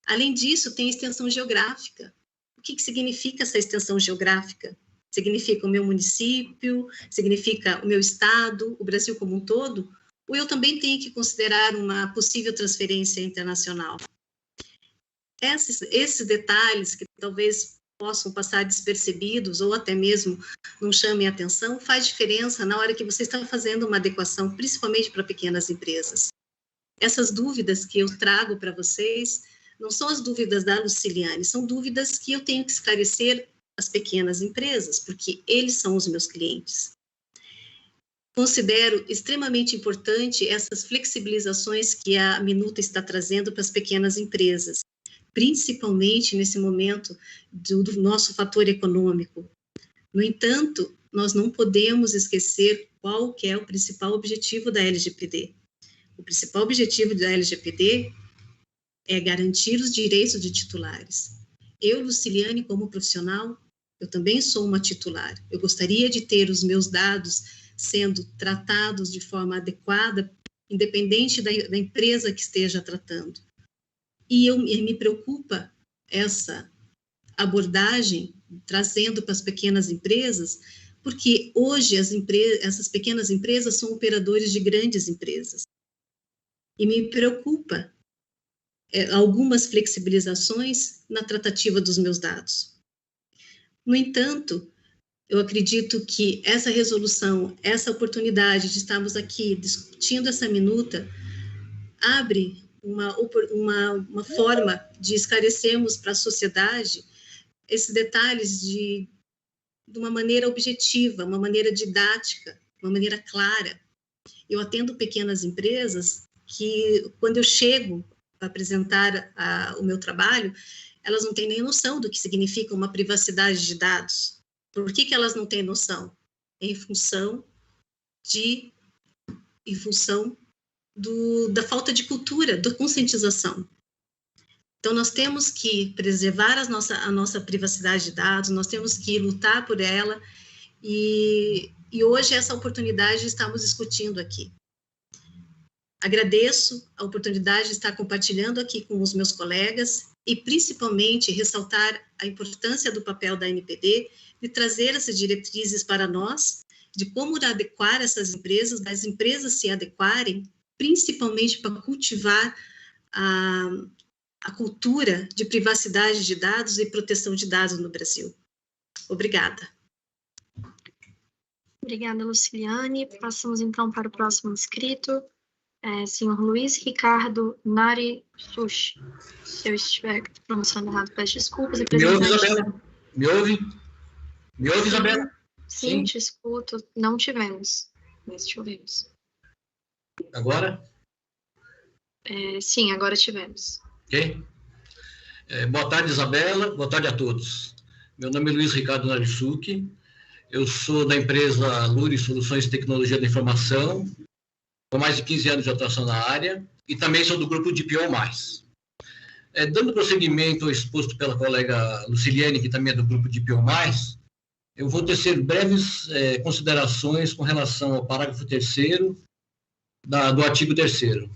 Além disso, tem extensão geográfica. O que significa essa extensão geográfica? Significa o meu município? Significa o meu estado? O Brasil como um todo? Ou eu também tenho que considerar uma possível transferência internacional? Esses detalhes que talvez possam passar despercebidos ou até mesmo não chamem atenção, faz diferença na hora que você está fazendo uma adequação, principalmente para pequenas empresas. Essas dúvidas que eu trago para vocês não são as dúvidas da Luciliane, são dúvidas que eu tenho que esclarecer às pequenas empresas, porque eles são os meus clientes. Considero extremamente importante essas flexibilizações que a minuta está trazendo para as pequenas empresas, principalmente nesse momento do nosso fator econômico. No entanto, nós não podemos esquecer qual que é o principal objetivo da LGPD. O principal objetivo da LGPD é garantir os direitos de titulares. Eu, Luciliane, como profissional, eu também sou uma titular. Eu gostaria de ter os meus dados sendo tratados de forma adequada, independente da empresa que esteja tratando. E me preocupa essa abordagem, trazendo para as pequenas empresas, porque hoje essas pequenas empresas são operadores de grandes empresas. E me preocupa algumas flexibilizações na tratativa dos meus dados. No entanto, eu acredito que essa resolução, essa oportunidade de estarmos aqui discutindo essa minuta, abre uma forma de esclarecermos para a sociedade esses detalhes de uma maneira objetiva, uma maneira didática, uma maneira clara. Eu atendo pequenas empresas que, quando eu chego para apresentar o meu trabalho, elas não têm nem noção do que significa uma privacidade de dados. Por que elas não têm noção? Em função da falta de cultura, da conscientização. Então, nós temos que preservar a nossa privacidade de dados, nós temos que lutar por ela, e hoje essa oportunidade estamos discutindo aqui. Agradeço a oportunidade de estar compartilhando aqui com os meus colegas e, principalmente, ressaltar a importância do papel da NPD de trazer essas diretrizes para nós, de como adequar essas empresas, das empresas se adequarem, principalmente para cultivar a cultura de privacidade de dados e proteção de dados no Brasil. Obrigada.
Obrigada, Luciliane. Passamos, então, para o próximo inscrito. Senhor Luiz Ricardo Nari Sushi. Se eu estiver pronunciando errado, peço desculpas.
Me ouve, Isabela? Me ouve? Me ouve, Isabela?
Sim, te escuto. Não tivemos, mas tivemos.
Agora?
Sim, agora tivemos.
Ok. Boa tarde, Isabela. Boa tarde a todos. Meu nome é Luiz Ricardo Narisuki. Eu sou da empresa Luri Soluções e Tecnologia da Informação, com mais de 15 anos de atuação na área, e também sou do grupo DPO+. Dando prosseguimento ao exposto pela colega Luciliane, que também é do grupo DPO+, eu vou tecer breves considerações com relação ao parágrafo 3º do artigo 3º.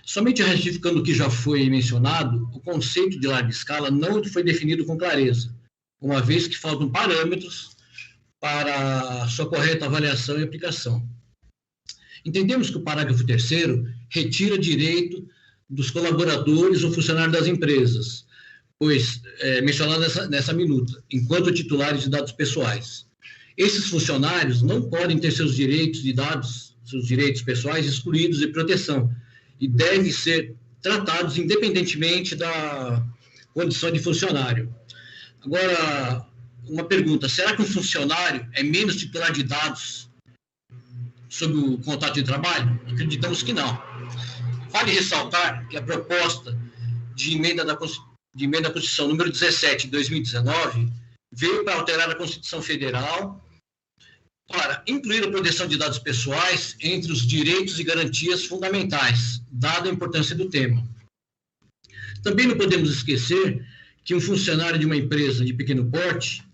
Somente ratificando o que já foi mencionado, o conceito de larga escala não foi definido com clareza, uma vez que faltam parâmetros para sua correta avaliação e aplicação. Entendemos que o parágrafo 3º retira direito dos colaboradores ou funcionários das empresas, pois, mencionado nessa minuta, enquanto titulares de dados pessoais. Esses funcionários não podem ter seus direitos de dados, seus direitos pessoais excluídos de proteção, e devem ser tratados independentemente da condição de funcionário. Agora, uma pergunta: será que um funcionário é menos titular de dados sob o contrato de trabalho? Acreditamos que não. Vale ressaltar que a proposta de emenda à Constituição número 17 de 2019 veio para alterar a Constituição Federal para incluir a proteção de dados pessoais entre os direitos e garantias fundamentais, dada a importância do tema. Também não podemos esquecer que um funcionário de uma empresa de pequeno porte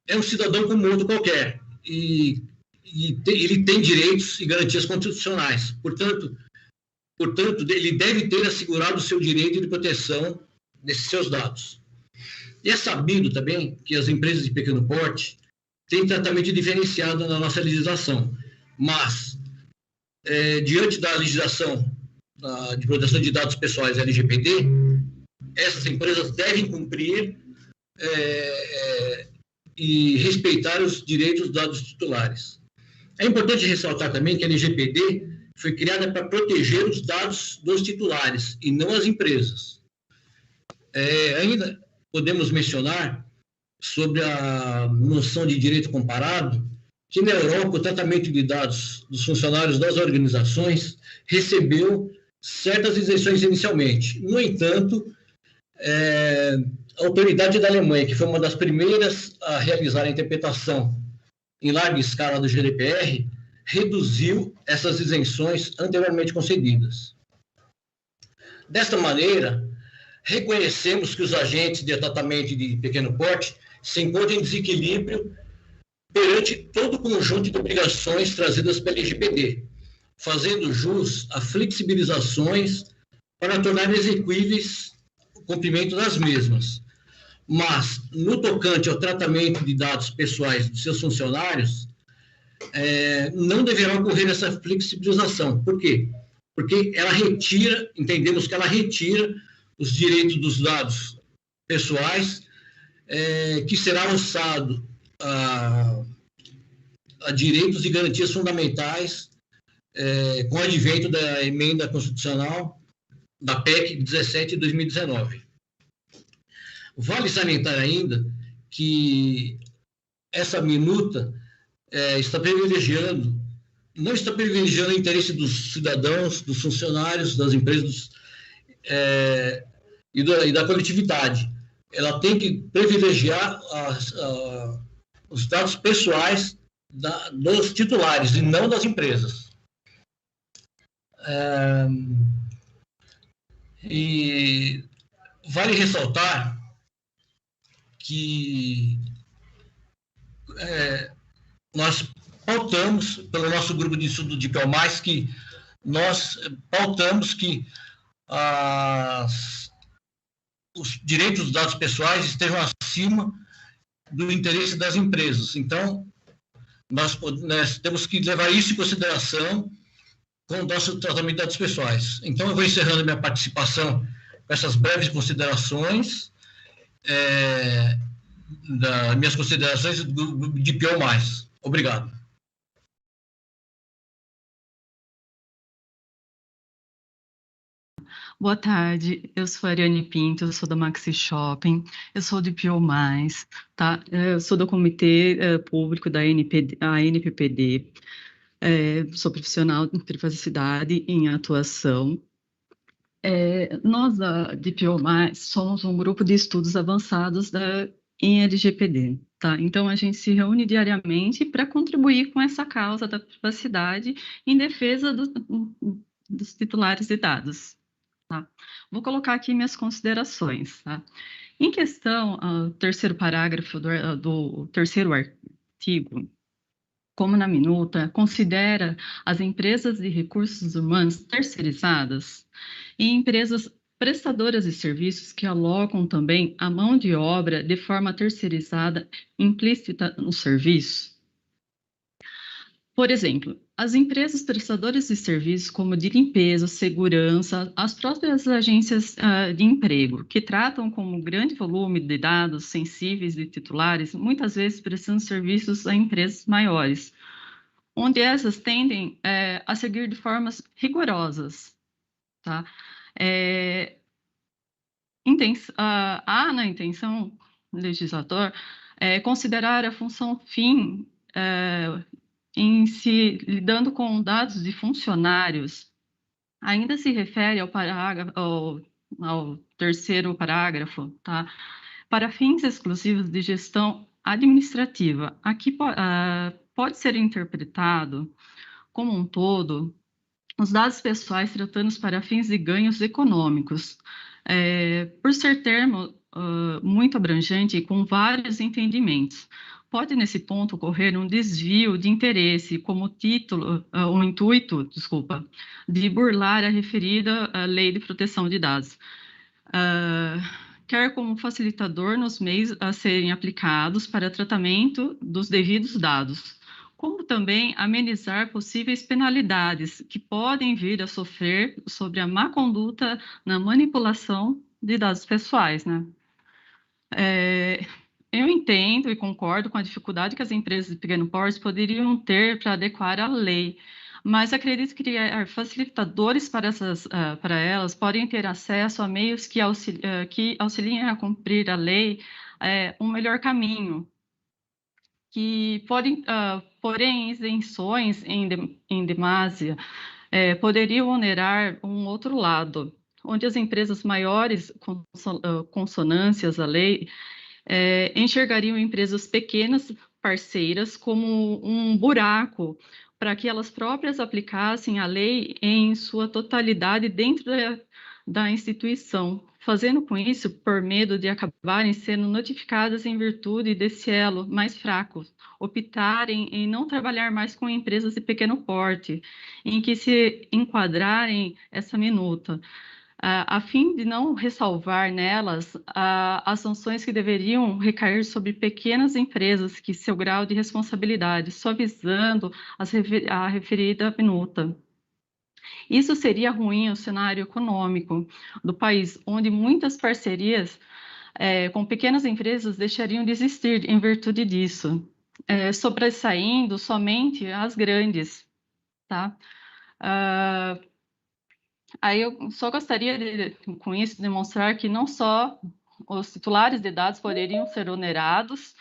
é um cidadão como outro qualquer, e ele tem direitos e garantias constitucionais. Portanto, ele deve ter assegurado o seu direito de proteção desses seus dados. E é sabido também que as empresas de pequeno porte têm tratamento diferenciado na nossa legislação, mas, diante da legislação de proteção de dados pessoais LGPD, essas empresas devem cumprir e respeitar os direitos dos dados titulares. É importante ressaltar também que a LGPD foi criada para proteger os dados dos titulares e não as empresas. Ainda podemos mencionar sobre a noção de direito comparado, que na Europa o tratamento de dados dos funcionários das organizações recebeu certas isenções inicialmente. No entanto, a autoridade da Alemanha, que foi uma das primeiras a realizar a interpretação em larga escala do GDPR, reduziu essas isenções anteriormente concedidas. Desta maneira, reconhecemos que os agentes de tratamento de pequeno porte se encontram em desequilíbrio perante todo o conjunto de obrigações trazidas pela LGPD, fazendo jus a flexibilizações para tornar execuíveis o cumprimento das mesmas. Mas, no tocante ao tratamento de dados pessoais de seus funcionários, não deverá ocorrer essa flexibilização. Por quê? Porque ela retira, entendemos que ela retira os direitos dos dados pessoais, que será alçado a direitos e garantias fundamentais com o advento da emenda constitucional da PEC 17 de 2019. Vale salientar ainda que essa minuta não está privilegiando o interesse dos cidadãos, dos funcionários, das empresas e da coletividade. Ela tem que privilegiar os dados pessoais dos titulares e não das empresas. E vale ressaltar que nós pautamos, pelo nosso grupo de estudo de DPO+, que nós pautamos que os direitos dos dados pessoais estejam acima do interesse das empresas. Então, nós temos que levar isso em consideração com o nosso tratamento de dados pessoais. Então, eu vou encerrando minha participação com essas breves considerações, minhas considerações do DPO+. Obrigado.
Boa tarde, eu sou a Ariane Pinto, eu sou da Maxi Shopping, eu sou do DPO+, tá? Eu sou do Comitê Público da ANPPD, sou profissional de privacidade em atuação. Nós, da DPO+, somos um grupo de estudos avançados em LGPD, tá? Então, a gente se reúne diariamente para contribuir com essa causa da privacidade em defesa dos titulares de dados. Tá? Vou colocar aqui minhas considerações. Tá? Em questão ao terceiro parágrafo do terceiro artigo, como na minuta, considera as empresas de recursos humanos terceirizadas e empresas prestadoras de serviços que alocam também a mão de obra de forma terceirizada implícita no serviço. Por exemplo, as empresas prestadoras de serviços como de limpeza, segurança, as próprias agências de emprego, que tratam com um grande volume de dados sensíveis de titulares, muitas vezes prestando serviços a empresas maiores, onde essas tendem a seguir de formas rigorosas. Tá? Há na intenção do legislador considerar a função fim em se lidando com dados de funcionários, ainda se refere ao terceiro parágrafo, tá? Para fins exclusivos de gestão administrativa. Aqui pode ser interpretado como um todo os dados pessoais tratados para fins de ganhos econômicos, por ser termo muito abrangente e com vários entendimentos. Pode, nesse ponto, ocorrer um desvio de interesse como intuito, de burlar a referida Lei de Proteção de Dados, quer como facilitador nos meios a serem aplicados para tratamento dos devidos dados, como também amenizar possíveis penalidades que podem vir a sofrer sobre a má conduta na manipulação de dados pessoais, né? Eu entendo e concordo com a dificuldade que as empresas de pequeno porte poderiam ter para adequar a lei, mas acredito que criar facilitadores para elas podem ter acesso a meios que auxiliem a cumprir a lei um melhor caminho, que podem, porém, isenções em demasia poderiam onerar um outro lado, onde as empresas maiores, consonâncias à lei, enxergariam empresas pequenas, parceiras, como um buraco para que elas próprias aplicassem a lei em sua totalidade dentro da instituição, fazendo com isso por medo de acabarem sendo notificadas em virtude desse elo mais fraco, optarem em não trabalhar mais com empresas de pequeno porte, em que se enquadrarem essa minuta, a fim de não ressalvar nelas as sanções que deveriam recair sobre pequenas empresas que seu grau de responsabilidade, suavizando a referida minuta. Isso seria ruim ao cenário econômico do país, onde muitas parcerias com pequenas empresas deixariam de existir em virtude disso, sobressaindo somente as grandes, tá? Aí eu só gostaria, com isso, demonstrar que não só os titulares de dados poderiam ser onerados,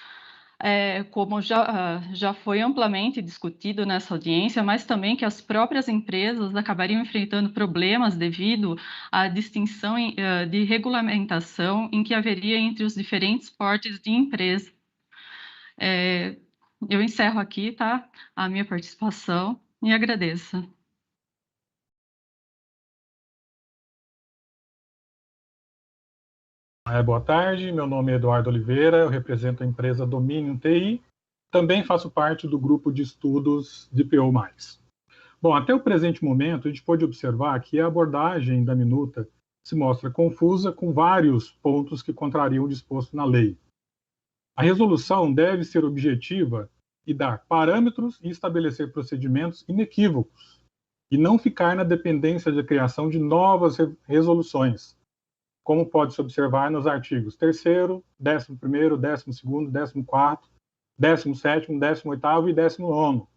como já foi amplamente discutido nessa audiência, mas também que as próprias empresas acabariam enfrentando problemas devido à distinção de regulamentação em que haveria entre os diferentes portes de empresa. Eu encerro aqui, tá, a minha participação e agradeço.
Boa tarde, meu nome é Eduardo Oliveira, eu represento a empresa Dominion TI, também faço parte do grupo de estudos DPO+. Bom, até o presente momento, a gente pode observar que a abordagem da minuta se mostra confusa com vários pontos que contrariam o disposto na lei. A resolução deve ser objetiva e dar parâmetros e estabelecer procedimentos inequívocos, e não ficar na dependência da criação de novas resoluções, como pode-se observar nos artigos 3º, 11º, 12º, 14º, 17º, 18º e 19º.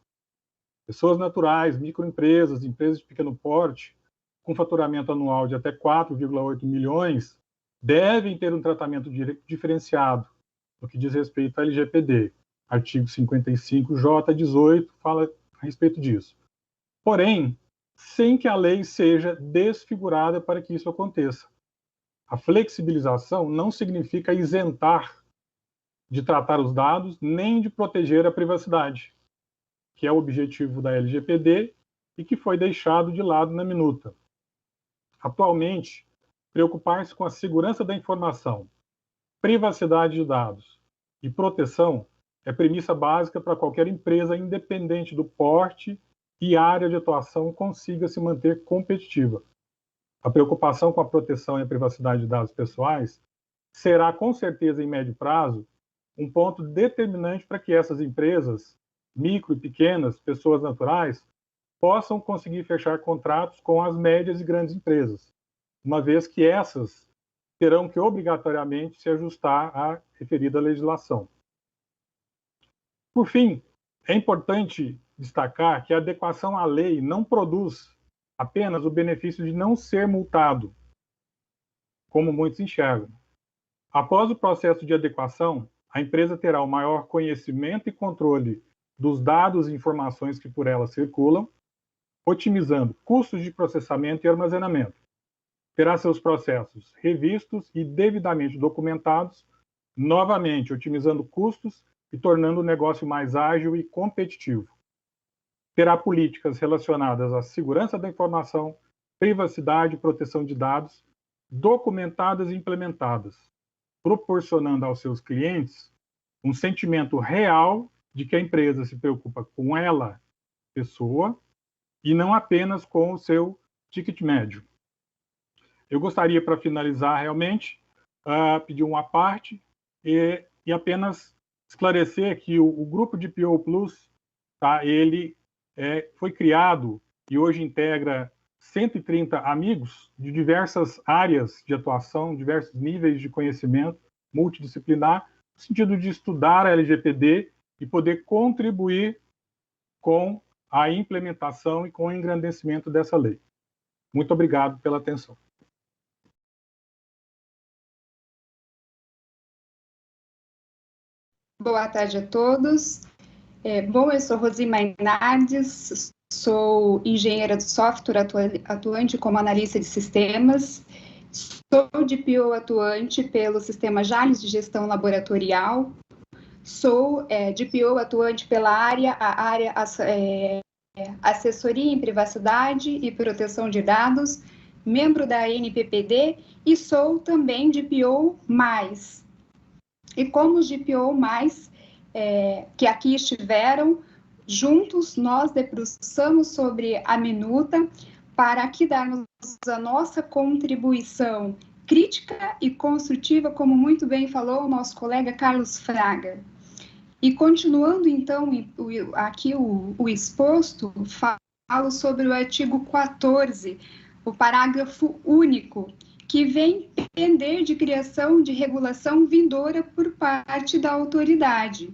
Pessoas naturais, microempresas, empresas de pequeno porte, com faturamento anual de até 4,8 milhões, devem ter um tratamento diferenciado no que diz respeito à LGPD. Artigo 55J18 fala a respeito disso. Porém, sem que a lei seja desfigurada para que isso aconteça. A flexibilização não significa isentar de tratar os dados, nem de proteger a privacidade, que é o objetivo da LGPD e que foi deixado de lado na minuta. Atualmente, preocupar-se com a segurança da informação, privacidade de dados e proteção é premissa básica para qualquer empresa, independente do porte e área de atuação, consiga se manter competitiva. A preocupação com a proteção e a privacidade de dados pessoais será, com certeza, em médio prazo, um ponto determinante para que essas empresas, micro e pequenas, pessoas naturais, possam conseguir fechar contratos com as médias e grandes empresas, uma vez que essas terão que obrigatoriamente se ajustar à referida legislação. Por fim, é importante destacar que a adequação à lei não produz apenas o benefício de não ser multado, como muitos enxergam. Após o processo de adequação, a empresa terá o maior conhecimento e controle dos dados e informações que por ela circulam, otimizando custos de processamento e armazenamento. Terá seus processos revistos e devidamente documentados, novamente otimizando custos e tornando o negócio mais ágil e competitivo. Terá políticas relacionadas à segurança da informação, privacidade e proteção de dados, documentadas e implementadas, proporcionando aos seus clientes um sentimento real de que a empresa se preocupa com ela, pessoa, e não apenas com o seu ticket médio. Eu gostaria, para finalizar, realmente, pedir uma parte e apenas esclarecer que o grupo de DPO Plus, tá, ele foi criado e hoje integra 130 amigos de diversas áreas de atuação, diversos níveis de conhecimento multidisciplinar, no sentido de estudar a LGPD e poder contribuir com a implementação e com o engrandecimento dessa lei. Muito obrigado pela atenção.
Boa tarde a todos. Bom, eu sou Rosi Mainardes, sou engenheira de software atuante como analista de sistemas, sou DPO atuante pelo sistema Jales de gestão laboratorial, sou DPO atuante pela área assessoria em privacidade e proteção de dados, membro da NPPD e sou também DPO+. E como os DPO+, que aqui estiveram, juntos nós debruçamos sobre a minuta para aqui darmos a nossa contribuição crítica e construtiva, como muito bem falou o nosso colega Carlos Fraga. E continuando, então, aqui o exposto, falo sobre o artigo 14, o parágrafo único, que vem pender de criação de regulação vindoura por parte da autoridade.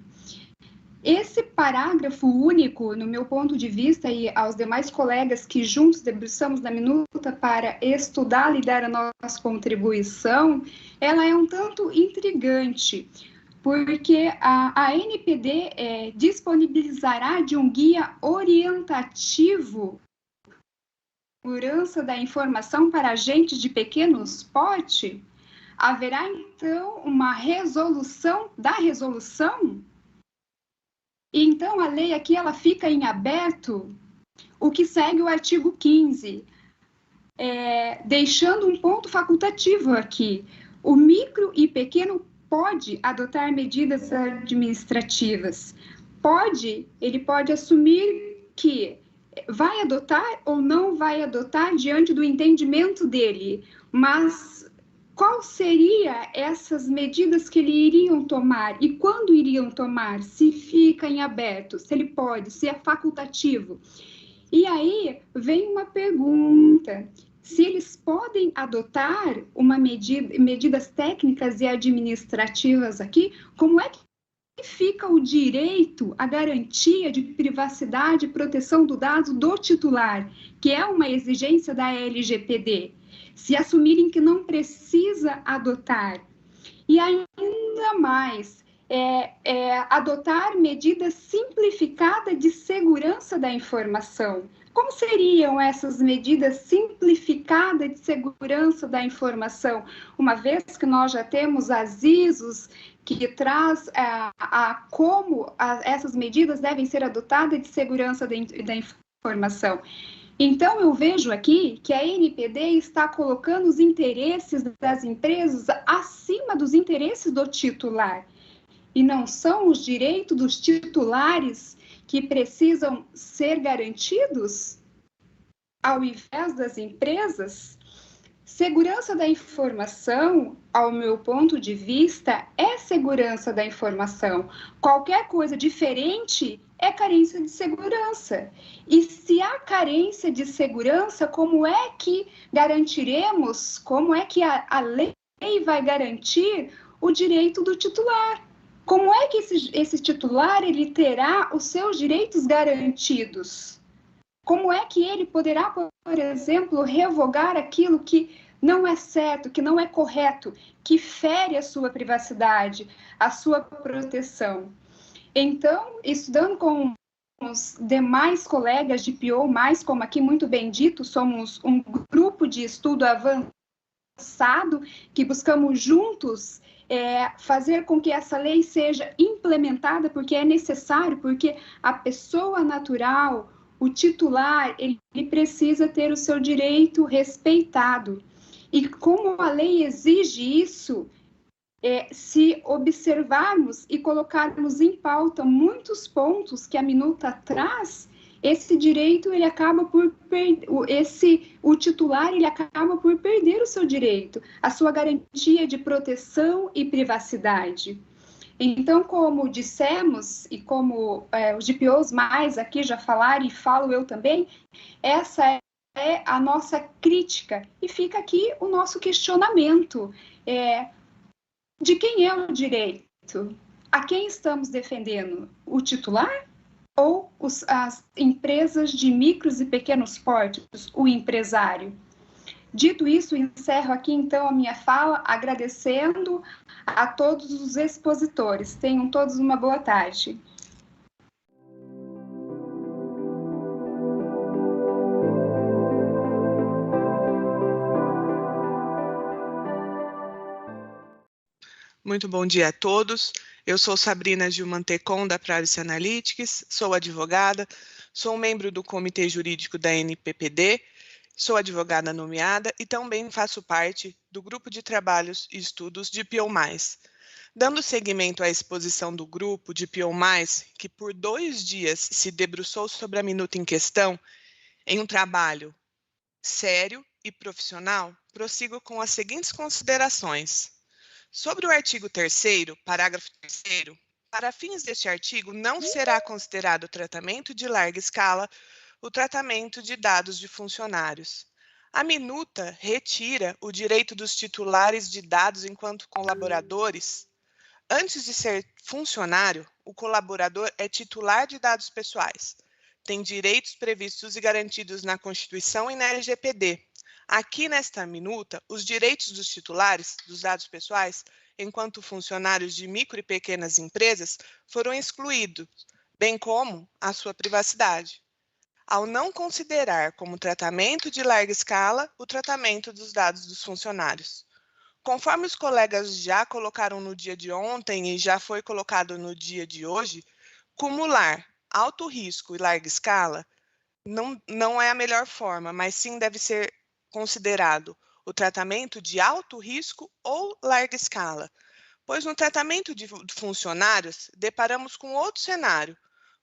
Esse parágrafo único, no meu ponto de vista, e aos demais colegas que juntos debruçamos na minuta para estudar e dar a nossa contribuição, ela é um tanto intrigante, porque a NPD disponibilizará de um guia orientativo segurança da informação para agentes de pequenos porte? Haverá, então, uma resolução da resolução? E, então, a lei aqui ela fica em aberto, o que segue o artigo 15, deixando um ponto facultativo aqui. O micro e pequeno pode adotar medidas administrativas. Ele pode assumir que vai adotar ou não vai adotar diante do entendimento dele, mas qual seriam essas medidas que ele iriam tomar e quando iriam tomar, se fica em aberto, se ele pode, se é facultativo. E aí vem uma pergunta, se eles podem adotar medidas técnicas e administrativas aqui, como é que fica o direito à garantia de privacidade e proteção do dado do titular, que é uma exigência da LGPD, se assumirem que não precisa adotar. E ainda mais, adotar medidas simplificadas de segurança da informação. Como seriam essas medidas simplificadas de segurança da informação, uma vez que nós já temos as ISOs que traz como essas medidas devem ser adotadas de segurança da informação. Então, eu vejo aqui que a NPD está colocando os interesses das empresas acima dos interesses do titular. E não são os direitos dos titulares que precisam ser garantidos ao invés das empresas? Segurança da informação, ao meu ponto de vista, é segurança da informação. Qualquer coisa diferente é carência de segurança. E se há carência de segurança, como é que garantiremos, como é que a lei vai garantir o direito do titular? Como é que esse titular ele terá os seus direitos garantidos? Como é que ele poderá, por exemplo, revogar aquilo que não é certo, que não é correto, que fere a sua privacidade, a sua proteção? Então, estudando com os demais colegas de PO+, como aqui muito bem dito, somos um grupo de estudo avançado que buscamos juntos fazer com que essa lei seja implementada, porque é necessário, porque a pessoa natural, o titular, ele precisa ter o seu direito respeitado. E como a lei exige isso, se observarmos e colocarmos em pauta muitos pontos que a minuta traz, esse direito, ele acaba por o titular, ele acaba por perder o seu direito, a sua garantia de proteção e privacidade. Então, como dissemos, e como os DPOs mais aqui já falaram, e falo eu também, essa é a nossa crítica, e fica aqui o nosso questionamento. De quem é o direito? A quem estamos defendendo? O titular ou as empresas de micros e pequenos portes, o empresário? Dito isso, encerro aqui então a minha fala, agradecendo a todos os expositores. Tenham todos uma boa tarde.
Muito bom dia a todos. Eu sou Sabrina Gilmantecon, da Privacy Analytics, sou advogada, sou membro do Comitê Jurídico da NPPD sou advogada nomeada e também faço parte do grupo de trabalhos e estudos de DPO+. Dando seguimento à exposição do grupo de DPO+, que por 2 dias se debruçou sobre a minuta em questão, em um trabalho sério e profissional, prossigo com as seguintes considerações. Sobre o artigo 3º, parágrafo 3º, para fins deste artigo, não será considerado tratamento de larga escala o tratamento de dados de funcionários. A minuta retira o direito dos titulares de dados enquanto colaboradores. Antes de ser funcionário, o colaborador é titular de dados pessoais. Tem direitos previstos e garantidos na Constituição e na LGPD. Aqui nesta minuta, os direitos dos titulares dos dados pessoais, enquanto funcionários de micro e pequenas empresas, foram excluídos, bem como a sua privacidade, ao não considerar como tratamento de larga escala o tratamento dos dados dos funcionários. Conforme os colegas já colocaram no dia de ontem e já foi colocado no dia de hoje, cumular alto risco e larga escala não é a melhor forma, mas sim deve ser considerado o tratamento de alto risco ou larga escala, pois no tratamento de funcionários deparamos com outro cenário,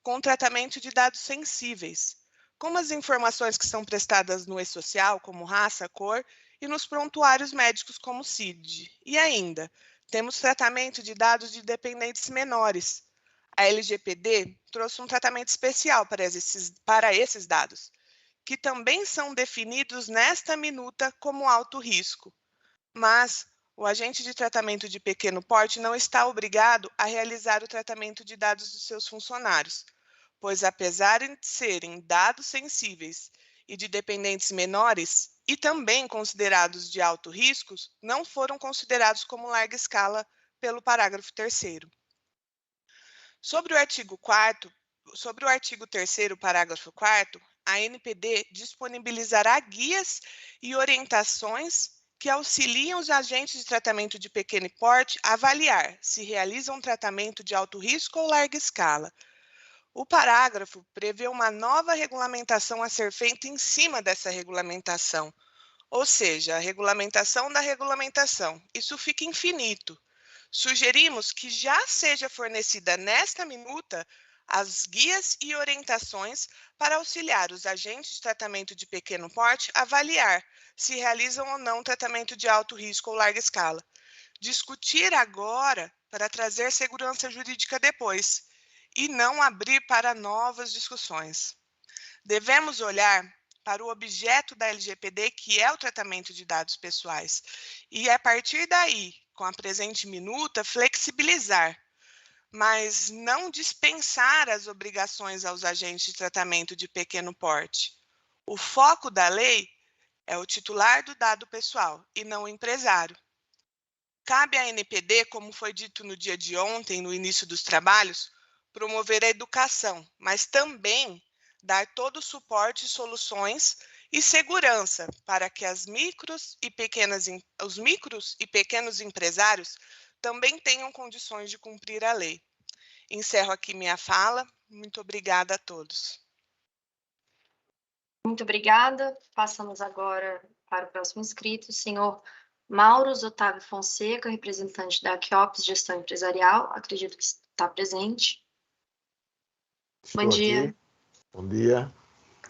com o tratamento de dados sensíveis, como as informações que são prestadas no e-social, como raça, cor, e nos prontuários médicos, como CID. E ainda, temos tratamento de dados de dependentes menores. A LGPD trouxe um tratamento especial para esses dados, que também são definidos nesta minuta como alto risco. Mas o agente de tratamento de pequeno porte não está obrigado a realizar o tratamento de dados dos seus funcionários, pois apesar de serem dados sensíveis e de dependentes menores, e também considerados de alto risco, não foram considerados como larga escala pelo parágrafo 3º. Sobre o artigo 3º, parágrafo 4º, a NPD disponibilizará guias e orientações que auxiliam os agentes de tratamento de pequeno porte a avaliar se realizam um tratamento de alto risco ou larga escala. O parágrafo prevê uma nova regulamentação a ser feita em cima dessa regulamentação, ou seja, a regulamentação da regulamentação. Isso fica infinito. Sugerimos que já seja fornecida nesta minuta as guias e orientações para auxiliar os agentes de tratamento de pequeno porte a avaliar se realizam ou não tratamento de alto risco ou larga escala. Discutir agora para trazer segurança jurídica depois e não abrir para novas discussões. Devemos olhar para o objeto da LGPD, que é o tratamento de dados pessoais, e a partir daí, com a presente minuta, flexibilizar, mas não dispensar as obrigações aos agentes de tratamento de pequeno porte. O foco da lei é o titular do dado pessoal e não o empresário. Cabe à NPD, como foi dito no dia de ontem, no início dos trabalhos, promover a educação, mas também dar todo o suporte, soluções e segurança para que os micros e pequenos empresários também tenham condições de cumprir a lei. Encerro aqui minha fala. Muito obrigada a todos.
Muito obrigada. Passamos agora para o próximo inscrito, o senhor Mauro Otávio Fonseca, representante da Quiops Gestão Empresarial. Acredito que está presente. Bom dia.
Aqui. Bom dia.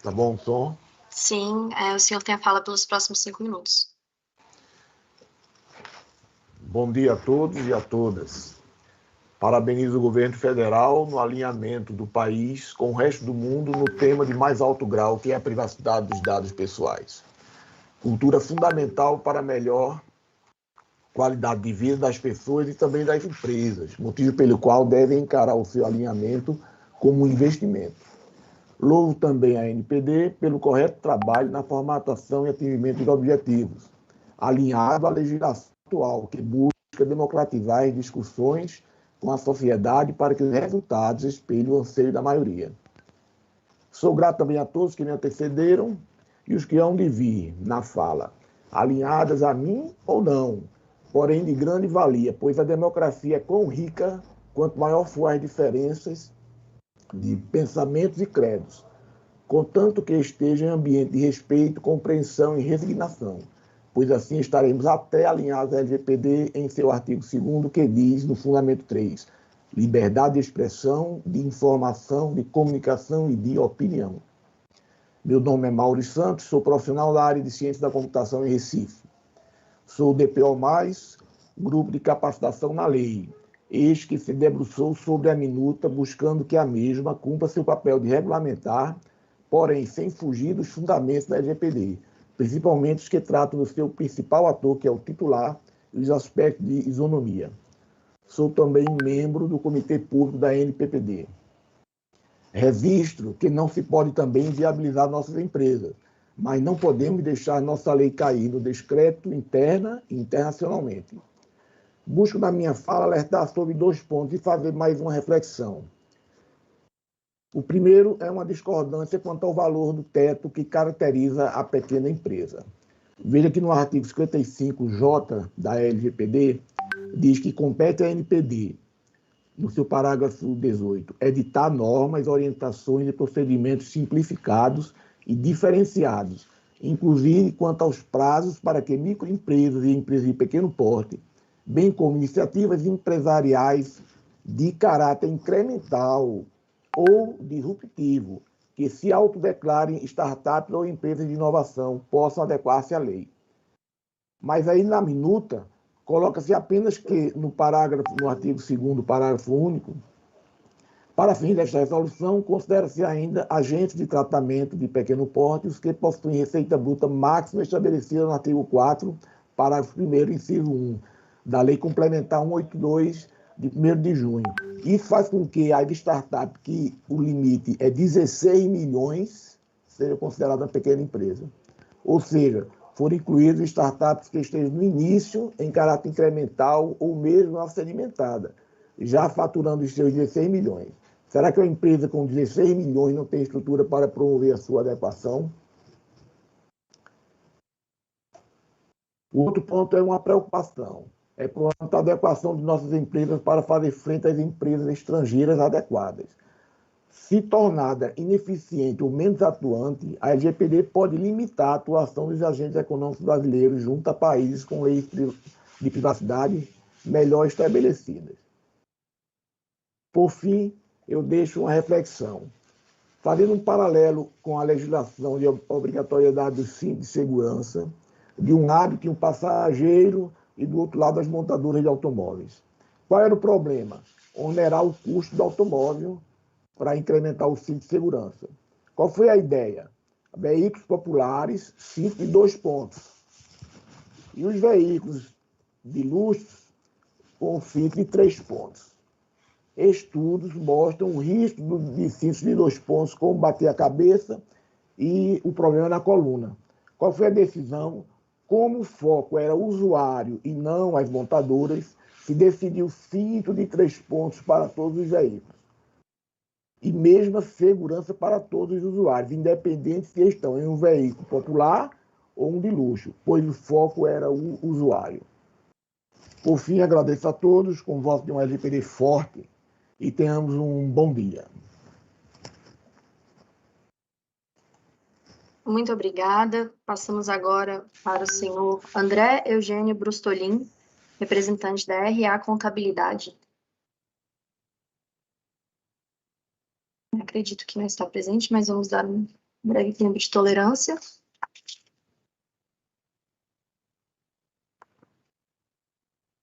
Tá bom o som?
Sim, o senhor tem a fala pelos próximos 5 minutos.
Bom dia a todos e a todas. Parabenizo o governo federal no alinhamento do país com o resto do mundo no tema de mais alto grau, que é a privacidade dos dados pessoais. Cultura fundamental para a melhor qualidade de vida das pessoas e também das empresas, motivo pelo qual devem encarar o seu alinhamento como um investimento. Louvo também a NPD pelo correto trabalho na formatação e atingimento dos objetivos, alinhado à legislação atual, que busca democratizar as discussões com a sociedade para que os resultados espelhem o anseio da maioria. Sou grato também a todos que me antecederam e os que hão de vir na fala, alinhadas a mim ou não, porém de grande valia, pois a democracia é quão rica quanto maior for as diferenças de pensamentos e credos. contanto que esteja em ambiente de respeito, compreensão e resignação, pois assim estaremos até alinhados à LGPD em seu artigo 2º, que diz no fundamento 3, liberdade de expressão, de informação, de comunicação e de opinião. Meu nome é Mauro Santos, sou profissional da área de Ciências da Computação em Recife. Sou o DPO+, grupo de capacitação na lei, este que se debruçou sobre a minuta, buscando que a mesma cumpra seu papel de regulamentar, porém sem fugir dos fundamentos da LGPD, principalmente os que tratam do seu principal ator, que é o titular, e os aspectos de isonomia. Sou também membro do Comitê Público da NPPD. Registro que não se pode também viabilizar nossas empresas, mas não podemos deixar nossa lei cair no descrédito interna e internacionalmente. Busco na minha fala alertar sobre 2 pontos e fazer mais uma reflexão. O primeiro é uma discordância quanto ao valor do teto que caracteriza a pequena empresa. Veja que no artigo 55J da LGPD, diz que compete à ANPD, no seu parágrafo 18, editar normas, orientações e procedimentos simplificados e diferenciados, inclusive quanto aos prazos para que microempresas e empresas de pequeno porte, bem como iniciativas empresariais de caráter incremental ou disruptivo, que se autodeclarem startups ou empresas de inovação, possam adequar-se à lei. Mas aí na minuta, coloca-se apenas que no artigo 2º, parágrafo único, para fins desta resolução, considera-se ainda agentes de tratamento de pequeno porte os que possuem receita bruta máxima estabelecida no artigo 4, parágrafo 1º, inciso 1, da Lei Complementar 182, de 1º de junho. Isso faz com que a startup, que o limite é 16 milhões, seja considerada uma pequena empresa. Ou seja, foram incluídos startups que estejam no início, em caráter incremental ou mesmo a sedimentada, já faturando os seus 16 milhões. Será que uma empresa com 16 milhões não tem estrutura para promover a sua adequação? O outro ponto é uma preocupação. É quanto à adequação de nossas empresas para fazer frente às empresas estrangeiras adequadas. Se tornada ineficiente ou menos atuante, a LGPD pode limitar a atuação dos agentes econômicos brasileiros junto a países com leis de privacidade melhor estabelecidas. Por fim, eu deixo uma reflexão. Fazendo um paralelo com a legislação de obrigatoriedade do cinto de segurança, de um lado tinha um passageiro e do outro lado as montadoras de automóveis. Qual era o problema? Onerar o custo do automóvel para incrementar o cinto de segurança. Qual foi a ideia? Veículos populares, cinto de 2 pontos. E os veículos de luxo com cinto de 3 pontos. Estudos mostram o risco de cintos de 2 pontos, como bater a cabeça e o problema na coluna. Qual foi a decisão? Como o foco era o usuário e não as montadoras, se decidiu cinto de 3 pontos para todos os veículos. E mesma segurança para todos os usuários, independente se estão em um veículo popular ou um de luxo, pois o foco era o usuário. Por fim, agradeço a todos, com voto de um LGPD forte, e tenhamos um bom dia.
Muito obrigada. Passamos agora para o senhor André Eugênio Brustolin, representante da RA Contabilidade. Acredito que não está presente, mas vamos dar um breve tempo de tolerância.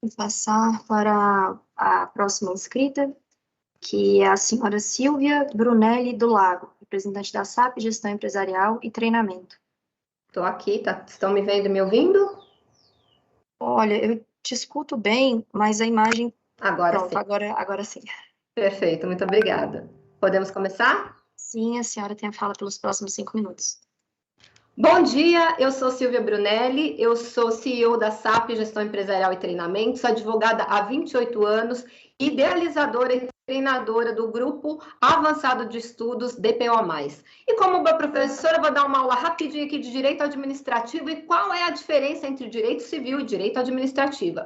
Vou passar para a próxima inscrita, que é a senhora Silvia Brunelli do Lago, representante da SAP, Gestão Empresarial e Treinamento.
Estou aqui, tá? Estão me vendo e me ouvindo?
Olha, eu te escuto bem, mas a imagem...
Agora
Pronto,
sim.
Agora sim.
Perfeito, muito obrigada. Podemos começar?
Sim, a senhora tem a fala pelos próximos 5 minutos.
Bom dia, eu sou Silvia Brunelli, eu sou CEO da SAP, Gestão Empresarial e Treinamentos, advogada há 28 anos, idealizadora e treinadora do Grupo Avançado de Estudos DPO+. E como boa professora, vou dar uma aula rapidinho aqui de Direito Administrativo e qual é a diferença entre Direito Civil e Direito Administrativo.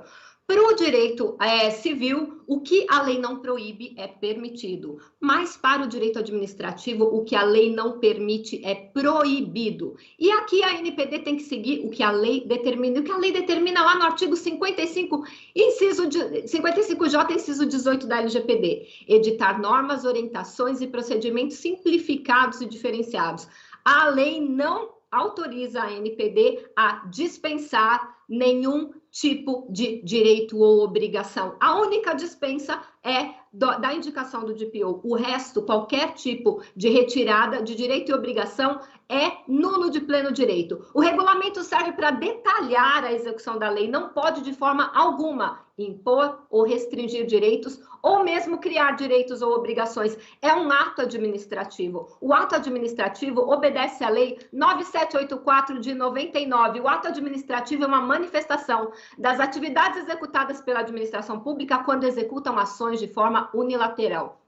Para o direito civil, o que a lei não proíbe é permitido, mas para o direito administrativo, o que a lei não permite é proibido. E aqui a NPD tem que seguir o que a lei determina. O que a lei determina lá no artigo 55, 55J, inciso 18 da LGPD. Editar normas, orientações e procedimentos simplificados e diferenciados. A lei não autoriza a NPD a dispensar nenhum tipo de direito ou obrigação. A única dispensa é da indicação do DPO. O resto, qualquer tipo de retirada de direito e obrigação é nulo de pleno direito. O regulamento serve para detalhar a execução da lei, não pode de forma alguma impor ou restringir direitos ou mesmo criar direitos ou obrigações. É um ato administrativo. O ato administrativo obedece à lei 9784 de 99. O ato administrativo é uma manifestação das atividades executadas pela administração pública quando executam ações de forma unilateral.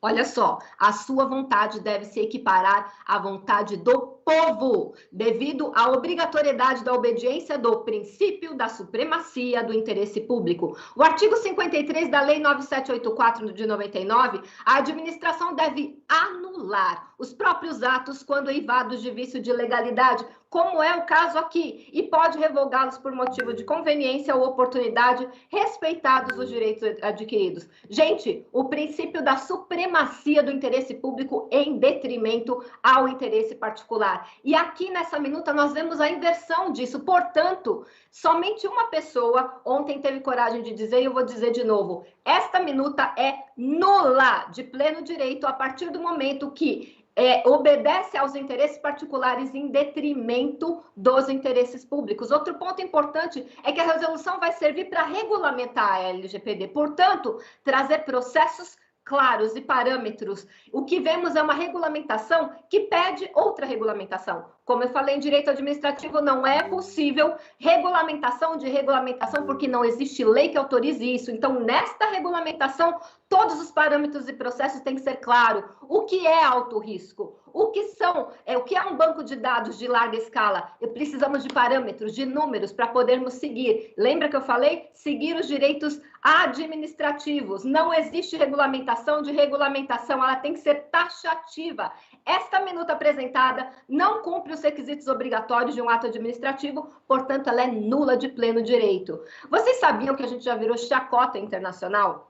Olha só, a sua vontade deve se equiparar à vontade do povo, devido à obrigatoriedade da obediência do princípio da supremacia do interesse público. O artigo 53 da Lei 9784 de 99, a administração deve anular os próprios atos quando eivados de vício de legalidade, como é o caso aqui, e pode revogá-los por motivo de conveniência ou oportunidade, respeitados os direitos adquiridos. Gente, o princípio da supremacia do interesse público em detrimento ao interesse particular. E aqui nessa minuta nós vemos a inversão disso. Portanto, somente uma pessoa ontem teve coragem de dizer, e eu vou dizer de novo, esta minuta é nula de pleno direito a partir do momento que obedece aos interesses particulares em detrimento dos interesses públicos. Outro ponto importante é que a resolução vai servir para regulamentar a LGPD, portanto, trazer processos claros e parâmetros. O que vemos é uma regulamentação que pede outra regulamentação. Como eu falei, em direito administrativo não é possível regulamentação de regulamentação, porque não existe lei que autorize isso. Então, nesta regulamentação, todos os parâmetros e processos têm que ser claros. O que é alto risco? O que é um banco de dados de larga escala? Precisamos de parâmetros, de números para podermos seguir. Lembra que eu falei? Seguir os direitos administrativos. Não existe regulamentação de regulamentação, ela tem que ser taxativa. Esta minuta apresentada não cumpre os requisitos obrigatórios de um ato administrativo, portanto, ela é nula de pleno direito. Vocês sabiam que a gente já virou chacota internacional?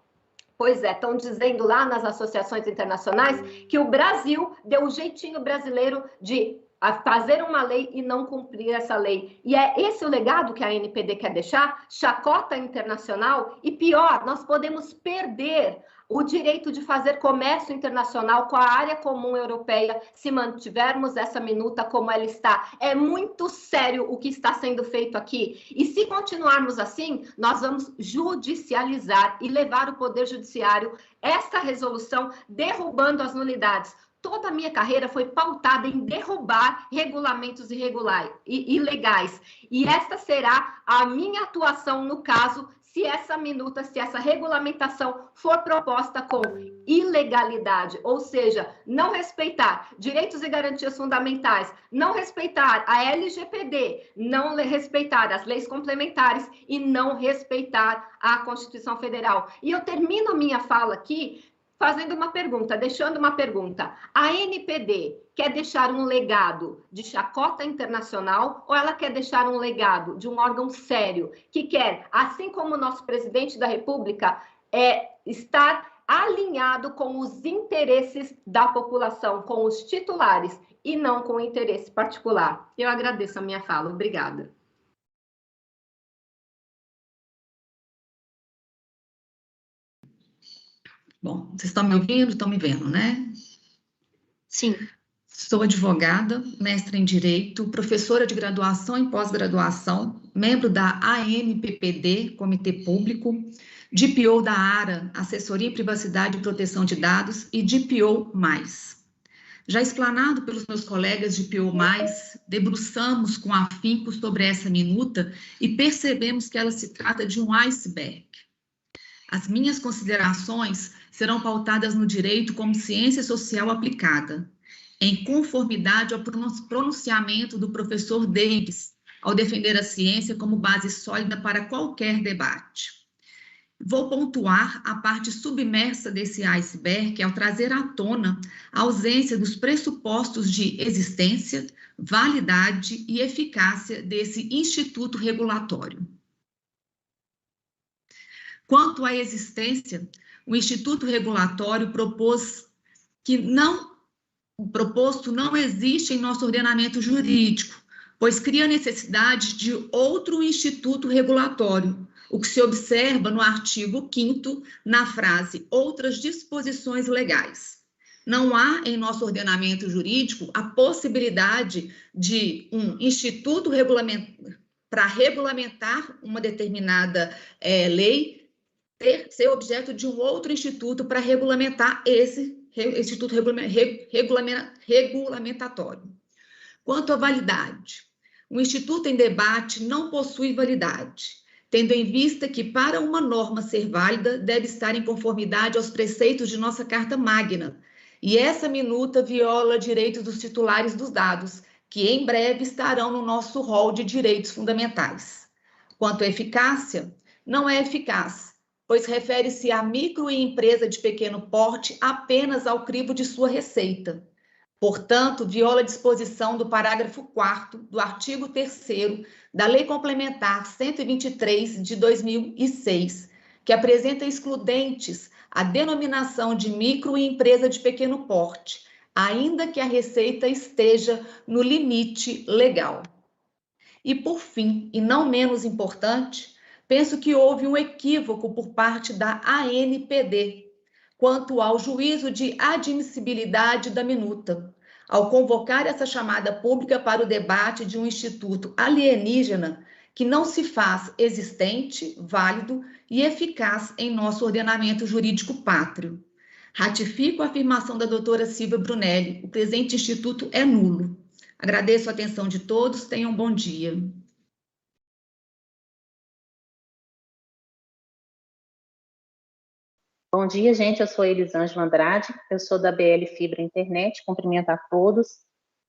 Pois é, estão dizendo lá nas associações internacionais que o Brasil deu o jeitinho brasileiro de fazer uma lei e não cumprir essa lei. E é esse o legado que a NPD quer deixar? Chacota internacional? E pior, nós podemos perder o direito de fazer comércio internacional com a área comum europeia se mantivermos essa minuta como ela está. É muito sério o que está sendo feito aqui. E se continuarmos assim, nós vamos judicializar e levar o Poder Judiciário esta resolução, derrubando as nulidades. Toda a minha carreira foi pautada em derrubar regulamentos ilegais. E esta será a minha atuação no caso, se essa regulamentação for proposta com ilegalidade, ou seja, não respeitar direitos e garantias fundamentais, não respeitar a LGPD, não respeitar as leis complementares e não respeitar a Constituição Federal. E eu termino minha fala aqui fazendo uma pergunta, deixando uma pergunta. A NPD quer deixar um legado de chacota internacional ou ela quer deixar um legado de um órgão sério que quer, assim como o nosso presidente da República, estar alinhado com os interesses da população, com os titulares e não com o interesse particular? Eu agradeço a minha fala. Obrigada.
Bom, vocês estão me ouvindo? Estão me vendo, né?
Sim.
Sou advogada, mestra em Direito, professora de graduação e pós-graduação, membro da ANPPD, Comitê Público, DPO da ARA, Assessoria em Privacidade e Proteção de Dados, e DPO+. Já explanado pelos meus colegas DPO+, debruçamos com afinco sobre essa minuta e percebemos que ela se trata de um iceberg. As minhas considerações serão pautadas no direito como ciência social aplicada, em conformidade ao pronunciamento do professor Davis, ao defender a ciência como base sólida para qualquer debate. Vou pontuar a parte submersa desse iceberg ao trazer à tona a ausência dos pressupostos de existência, validade e eficácia desse instituto regulatório. Quanto à existência, o instituto regulatório proposto não existe em nosso ordenamento jurídico, pois cria necessidade de outro instituto regulatório, o que se observa no artigo 5º, na frase outras disposições legais. Não há em nosso ordenamento jurídico a possibilidade de um instituto para regulamentar uma determinada lei ser objeto de um outro instituto para regulamentar esse instituto regulamentatório. Quanto à validade, o instituto em debate não possui validade, tendo em vista que, para uma norma ser válida, deve estar em conformidade aos preceitos de nossa Carta Magna, e essa minuta viola direitos dos titulares dos dados, que em breve estarão no nosso rol de direitos fundamentais. Quanto à eficácia, não é eficaz, pois refere-se à micro e empresa de pequeno porte apenas ao crivo de sua receita. Portanto, viola a disposição do parágrafo 4º do artigo 3º da Lei Complementar 123 de 2006, que apresenta excludentes a denominação de micro e empresa de pequeno porte, ainda que a receita esteja no limite legal. E, por fim, e não menos importante, penso que houve um equívoco por parte da ANPD quanto ao juízo de admissibilidade da minuta, ao convocar essa chamada pública para o debate de um instituto alienígena que não se faz existente, válido e eficaz em nosso ordenamento jurídico pátrio. Ratifico a afirmação da doutora Silvia Brunelli, o presente instituto é nulo. Agradeço a atenção de todos, tenham um bom dia.
Bom dia, gente. Eu sou Elisângela Andrade, eu sou da BL Fibra Internet. Cumprimento a todos,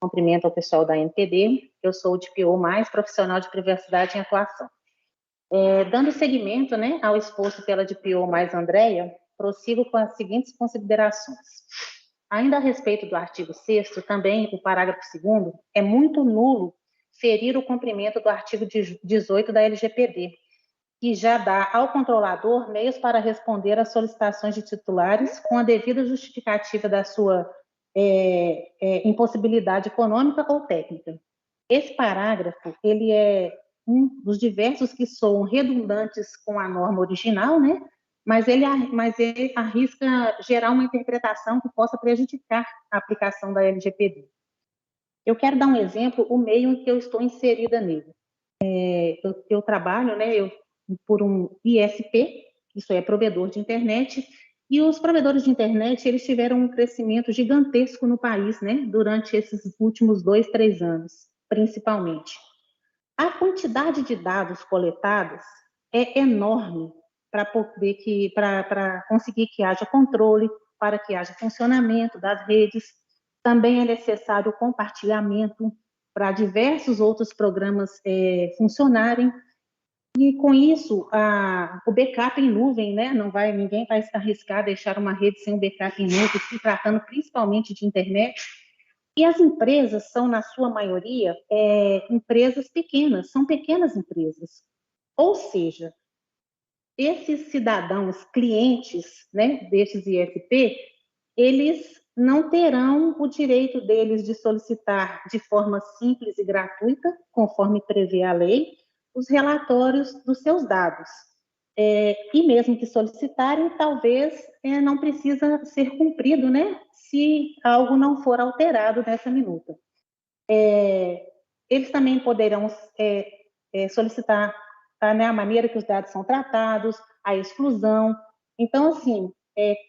cumprimento ao pessoal da NPD. Eu sou o DPO mais profissional de privacidade em atuação. Dando seguimento, ao exposto pela DPO mais Andréia, prossigo com as seguintes considerações. Ainda a respeito do artigo 6º, também o parágrafo 2º, é muito nulo ferir o cumprimento do artigo 18 da LGPD, que já dá ao controlador meios para responder às solicitações de titulares com a devida justificativa da sua impossibilidade econômica ou técnica. Esse parágrafo, ele é um dos diversos que soam redundantes com a norma original, mas ele arrisca gerar uma interpretação que possa prejudicar a aplicação da LGPD. Eu quero dar um exemplo, o meio em que eu estou inserida nele. Eu trabalho, por um ISP, isso é provedor de internet, e os provedores de internet, eles tiveram um crescimento gigantesco no país, durante esses últimos 2, 3 anos, principalmente. A quantidade de dados coletados é enorme para conseguir que haja controle, para que haja funcionamento das redes. Também é necessário o compartilhamento para diversos outros programas funcionarem. E, com isso, o backup em nuvem, ninguém vai arriscar deixar uma rede sem um backup em nuvem, se tratando principalmente de internet. E as empresas são, na sua maioria, empresas pequenas, são pequenas empresas. Ou seja, esses cidadãos clientes, desses ISP, eles não terão o direito deles de solicitar de forma simples e gratuita, conforme prevê a lei, os relatórios dos seus dados. E mesmo que solicitarem, talvez não precisa ser cumprido, se algo não for alterado nessa minuta. Eles também poderão solicitar a maneira que os dados são tratados, a exclusão. Então, assim,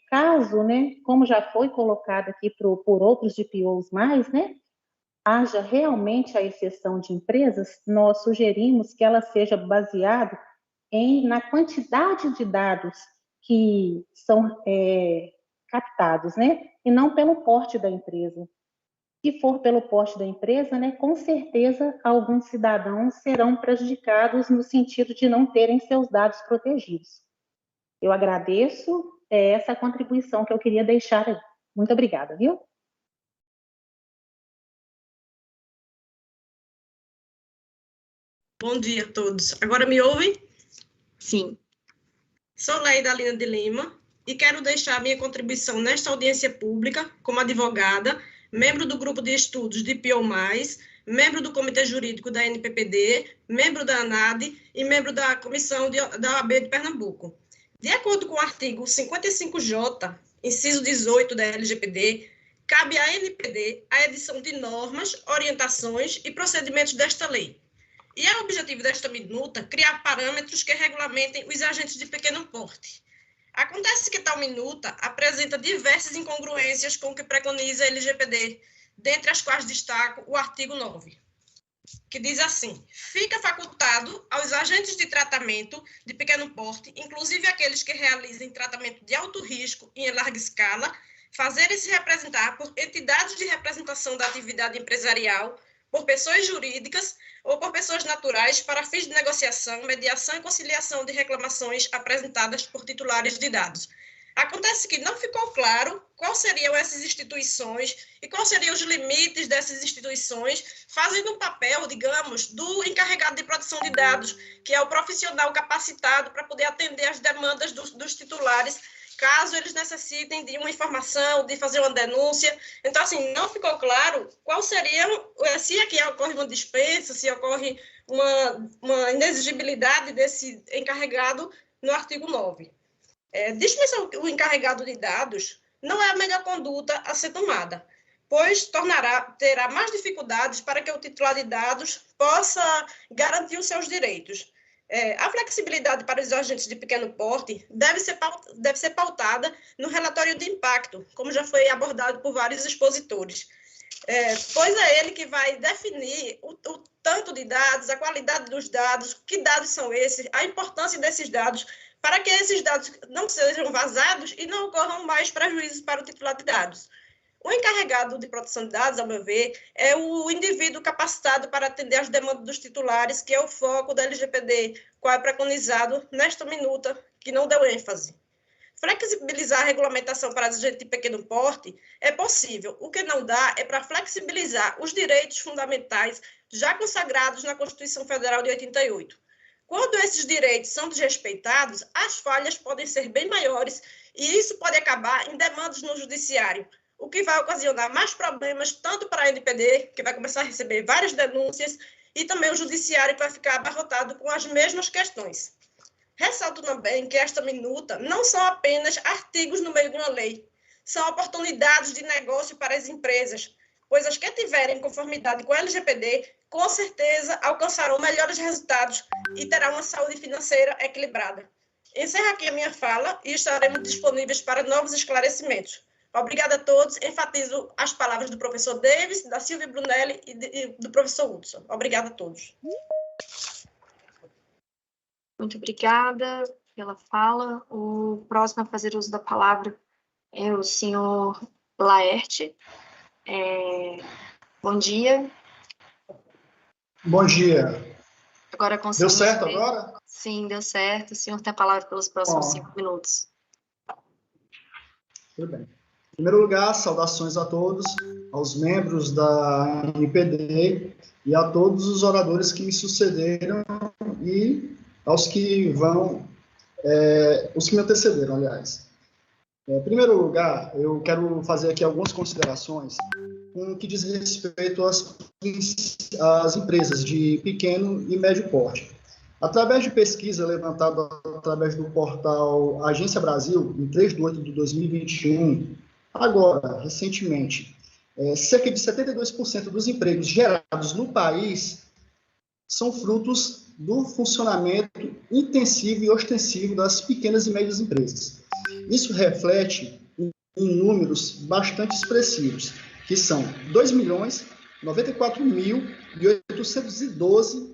caso, como já foi colocado aqui por outros DPOs mais, haja realmente a exceção de empresas, nós sugerimos que ela seja baseada na quantidade de dados que são captados, e não pelo porte da empresa. Se for pelo porte da empresa, com certeza alguns cidadãos serão prejudicados no sentido de não terem seus dados protegidos. Eu agradeço essa contribuição que eu queria deixar aí. Muito obrigada, viu?
Bom dia a todos. Agora me ouvem?
Sim.
Sou Leida Lina de Lima e quero deixar minha contribuição nesta audiência pública como advogada, membro do grupo de estudos de DPO+, membro do Comitê Jurídico da NPPD, membro da ANAD e membro da Comissão da OAB de Pernambuco. De acordo com o artigo 55J, inciso 18 da LGPD, cabe à NPD a edição de normas, orientações e procedimentos desta lei. E é o objetivo desta minuta criar parâmetros que regulamentem os agentes de pequeno porte. Acontece que tal minuta apresenta diversas incongruências com o que preconiza a LGPD, dentre as quais destaco o artigo 9, que diz assim: fica facultado aos agentes de tratamento de pequeno porte, inclusive aqueles que realizem tratamento de alto risco e em larga escala, fazerem-se representar por entidades de representação da atividade empresarial, por pessoas jurídicas ou por pessoas naturais para fins de negociação, mediação e conciliação de reclamações apresentadas por titulares de dados. Acontece que não ficou claro quais seriam essas instituições e quais seriam os limites dessas instituições, fazendo um papel, digamos, do encarregado de proteção de dados, que é o profissional capacitado para poder atender às demandas dos titulares, caso eles necessitem de uma informação, de fazer uma denúncia. Então, assim, não ficou claro qual seria, se aqui ocorre uma dispensa, se ocorre uma inexigibilidade desse encarregado no artigo 9. Dispensar o encarregado de dados não é a melhor conduta a ser tomada, pois terá mais dificuldades para que o titular de dados possa garantir os seus direitos. A flexibilidade para os agentes de pequeno porte deve ser pautada no relatório de impacto, como já foi abordado por vários expositores, pois é ele que vai definir o tanto de dados, a qualidade dos dados, que dados são esses, a importância desses dados, para que esses dados não sejam vazados e não ocorram mais prejuízos para o titular de dados. O encarregado de proteção de dados, ao meu ver, é o indivíduo capacitado para atender às demandas dos titulares, que é o foco da LGPD, qual é preconizado nesta minuta, que não deu ênfase. Flexibilizar a regulamentação para agentes de pequeno porte é possível. O que não dá é para flexibilizar os direitos fundamentais já consagrados na Constituição Federal de 88. Quando esses direitos são desrespeitados, as falhas podem ser bem maiores e isso pode acabar em demandas no judiciário, o que vai ocasionar mais problemas tanto para a NPD, que vai começar a receber várias denúncias, e também o judiciário que vai ficar abarrotado com as mesmas questões. Ressalto também que esta minuta não são apenas artigos no meio de uma lei, são oportunidades de negócio para as empresas, pois as que tiverem conformidade com a LGPD, com certeza alcançarão melhores resultados e terão uma saúde financeira equilibrada. Encerro aqui a minha fala e estaremos disponíveis para novos esclarecimentos. Obrigada a todos. Enfatizo as palavras do professor Davis, da Silvia Brunelli e do professor Hudson. Obrigada a todos.
Muito obrigada pela fala. O próximo a fazer uso da palavra é o senhor Laerte. Bom dia.
Bom dia.
Agora
deu certo agora?
Sim, deu certo. O senhor tem a palavra pelos próximos 5 minutos.
Tudo bem. Em primeiro lugar, saudações a todos, aos membros da NPD e a todos os oradores que me sucederam e aos que vão, os que me antecederam, aliás. Em primeiro lugar, eu quero fazer aqui algumas considerações com o que diz respeito às empresas de pequeno e médio porte. Através de pesquisa levantada através do portal Agência Brasil, em 3 de 8 de 2021, agora, recentemente, cerca de 72% dos empregos gerados no país são frutos do funcionamento intensivo e ostensivo das pequenas e médias empresas. Isso reflete em números bastante expressivos, que são 2.094.812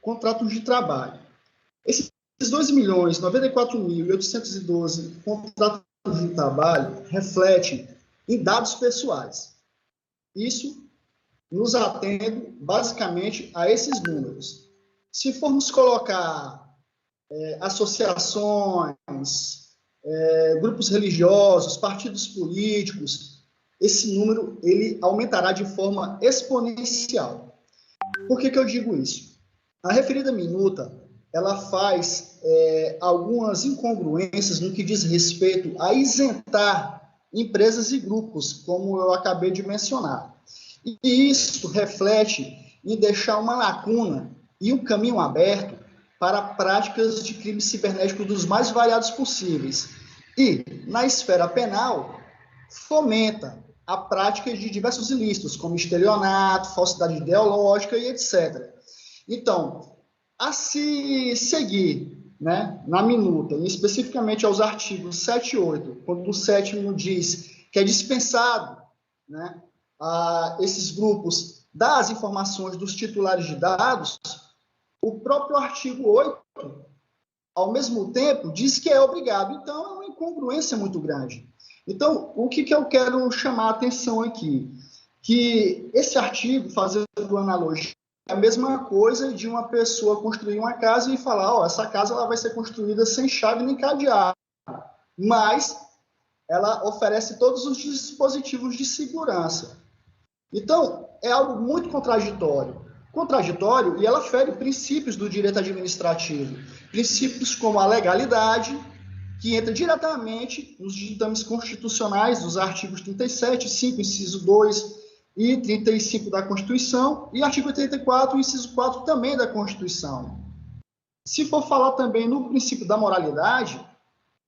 contratos de trabalho. Esses 2.094.812 contratos de trabalho refletem em dados pessoais. Isso nos atende basicamente a esses números. Se formos colocar associações, grupos religiosos, partidos políticos, esse número ele aumentará de forma exponencial. Por que eu digo isso? A referida minuta, ela faz algumas incongruências no que diz respeito a isentar empresas e grupos, como eu acabei de mencionar. E isso reflete em deixar uma lacuna e um caminho aberto para práticas de crime cibernético dos mais variados possíveis. E, na esfera penal, fomenta a prática de diversos ilícitos, como estelionato, falsidade ideológica e etc. Então, a se seguir, né, na minuta, e especificamente aos artigos 7 e 8, quando o 7º diz que é dispensado, né, a esses grupos dar as informações dos titulares de dados, o próprio artigo 8, ao mesmo tempo, diz que é obrigado. Então, é uma incongruência muito grande. Então, o que eu quero chamar a atenção aqui? Que esse artigo, fazendo analogia, é a mesma coisa de uma pessoa construir uma casa e falar, essa casa ela vai ser construída sem chave nem cadeado, mas ela oferece todos os dispositivos de segurança. Então, é algo muito contraditório. E ela fere princípios do direito administrativo, princípios como a legalidade, que entra diretamente nos ditames constitucionais dos artigos 37, 5, inciso 2 e 35 da Constituição, e artigo 84, inciso 4 também da Constituição. Se for falar também no princípio da moralidade,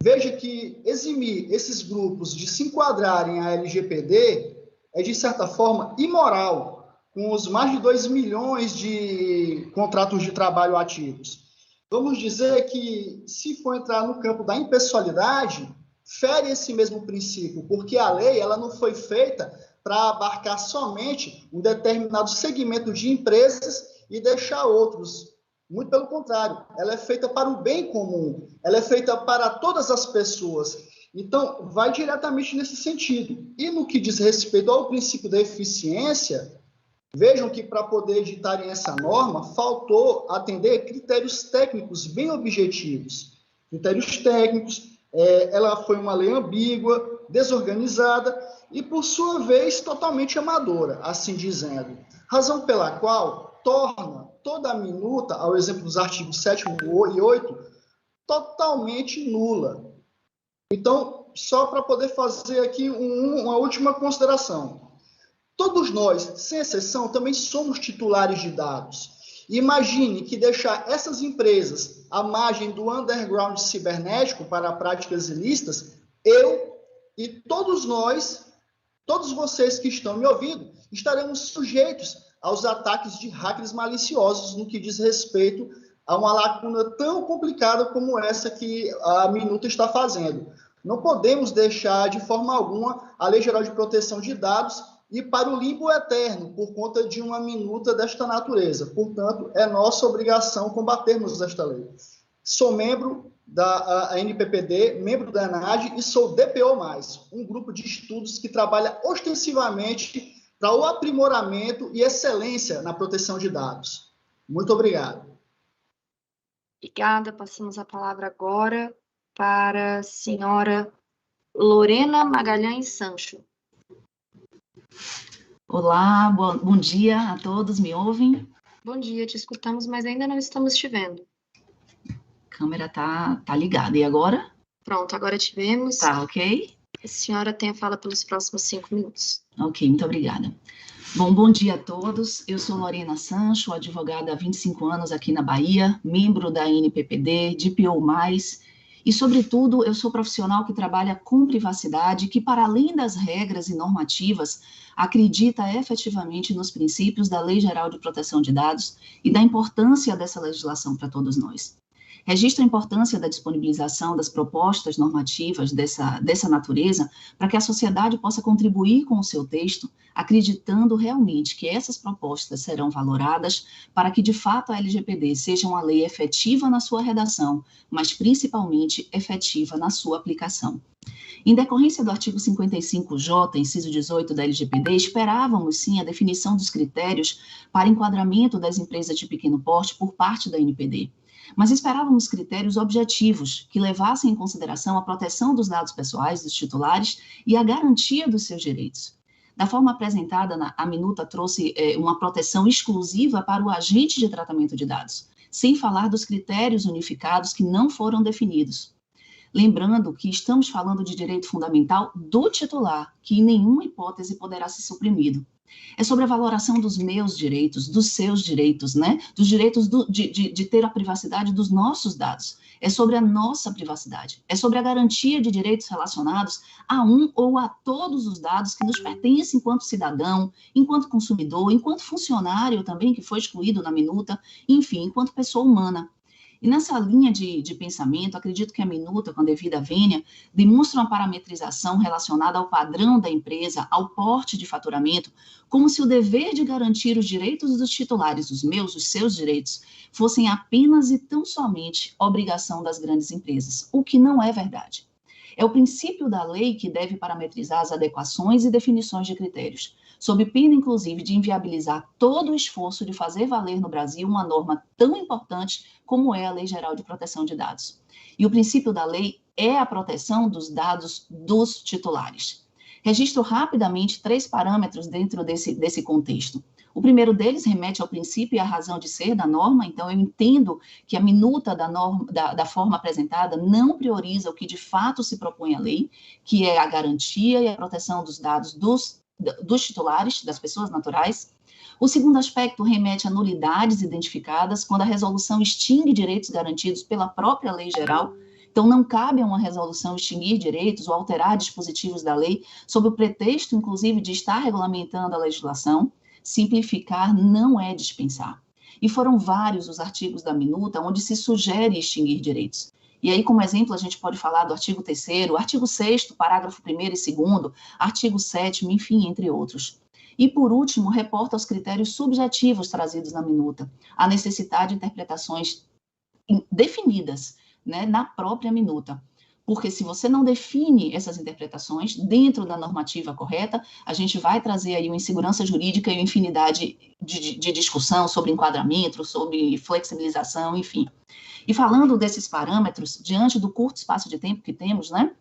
veja que eximir esses grupos de se enquadrarem à LGPD é, de certa forma, imoral, com os mais de 2 milhões de contratos de trabalho ativos. Vamos dizer que, se for entrar no campo da impessoalidade, fere esse mesmo princípio, porque a lei ela não foi feita para abarcar somente um determinado segmento de empresas e deixar outros. Muito pelo contrário, ela é feita para o bem comum, ela é feita para todas as pessoas. Então, vai diretamente nesse sentido. E no que diz respeito ao princípio da eficiência, vejam que para poder editarem essa norma, faltou atender critérios técnicos bem objetivos. Critérios técnicos, ela foi uma lei ambígua, desorganizada e, por sua vez, totalmente amadora, assim dizendo. Razão pela qual torna toda a minuta, ao exemplo dos artigos 7º e 8, totalmente nula. Então, só para poder fazer aqui uma última consideração. Todos nós, sem exceção, também somos titulares de dados. Imagine que deixar essas empresas à margem do underground cibernético para práticas ilícitas, eu e todos nós, todos vocês que estão me ouvindo, estaremos sujeitos aos ataques de hackers maliciosos no que diz respeito a uma lacuna tão complicada como essa que a minuta está fazendo. Não podemos deixar de forma alguma a Lei Geral de Proteção de Dados ir para o limbo eterno por conta de uma minuta desta natureza. Portanto, é nossa obrigação combatermos esta lei. Sou membro da ANPPD, membro da ENAD e sou DPO+, um grupo de estudos que trabalha ostensivamente para o aprimoramento e excelência na proteção de dados. Muito obrigado.
Obrigada. Passamos a palavra agora para a senhora Lorena Magalhães Sancho.
Olá, bom dia a todos, me ouvem?
Bom dia, te escutamos, mas ainda não estamos te vendo.
A câmera tá ligada, e agora?
Pronto, agora te vemos.
Tá, ok?
A senhora tem a fala pelos próximos 5 minutos.
Ok, muito obrigada. Bom dia a todos, eu sou Lorena Sancho, advogada há 25 anos aqui na Bahia, membro da ANPPD, DPO+, e, sobretudo, eu sou profissional que trabalha com privacidade, que, para além das regras e normativas, acredita efetivamente nos princípios da Lei Geral de Proteção de Dados e da importância dessa legislação para todos nós. Registro a importância da disponibilização das propostas normativas dessa natureza para que a sociedade possa contribuir com o seu texto, acreditando realmente que essas propostas serão valoradas para que, de fato, a LGPD seja uma lei efetiva na sua redação, mas principalmente efetiva na sua aplicação. Em decorrência do artigo 55J, inciso 18 da LGPD, esperávamos, sim, a definição dos critérios para enquadramento das empresas de pequeno porte por parte da ANPPD. mas esperávamos critérios objetivos que levassem em consideração a proteção dos dados pessoais dos titulares e a garantia dos seus direitos. Da forma apresentada, a minuta trouxe uma proteção exclusiva para o agente de tratamento de dados, sem falar dos critérios unificados que não foram definidos. Lembrando que estamos falando de direito fundamental do titular, que em nenhuma hipótese poderá ser suprimido. É sobre a valoração dos meus direitos, dos seus direitos, né? Dos direitos de ter a privacidade dos nossos dados. É sobre a nossa privacidade. É sobre a garantia de direitos relacionados a um ou a todos os dados que nos pertencem enquanto cidadão, enquanto consumidor, enquanto funcionário também, que foi excluído na minuta, enfim, enquanto pessoa humana. E nessa linha de pensamento, acredito que a minuta, com a devida vênia, demonstra uma parametrização relacionada ao padrão da empresa, ao porte de faturamento, como se o dever de garantir os direitos dos titulares, os meus, os seus direitos, fossem apenas e tão somente obrigação das grandes empresas, o que não é verdade. É o princípio da lei que deve parametrizar as adequações e definições de critérios, sob pena, inclusive, de inviabilizar todo o esforço de fazer valer no Brasil uma norma tão importante como é a Lei Geral de Proteção de Dados. E o princípio da lei é a proteção dos dados dos titulares. Registro rapidamente 3 parâmetros dentro desse contexto. O primeiro deles remete ao princípio e à razão de ser da norma, então eu entendo que a minuta da forma apresentada não prioriza o que de fato se propõe à lei, que é a garantia e a proteção dos dados dos titulares, das pessoas naturais. O segundo aspecto remete a nulidades identificadas quando a resolução extingue direitos garantidos pela própria lei geral. Então, não cabe a uma resolução extinguir direitos ou alterar dispositivos da lei sob o pretexto, inclusive, de estar regulamentando a legislação. Simplificar não é dispensar. E foram vários os artigos da minuta onde se sugere extinguir direitos. E aí, como exemplo, a gente pode falar do artigo 3º, artigo 6º, parágrafo 1º e 2º, artigo 7º, enfim, entre outros. E, por último, reporta os critérios subjetivos trazidos na minuta, a necessidade de interpretações definidas, né, na própria minuta. Porque se você não define essas interpretações dentro da normativa correta, a gente vai trazer aí uma insegurança jurídica e uma infinidade de discussão sobre enquadramento, sobre flexibilização, enfim. E falando desses parâmetros, diante do curto espaço de tempo que temos, né,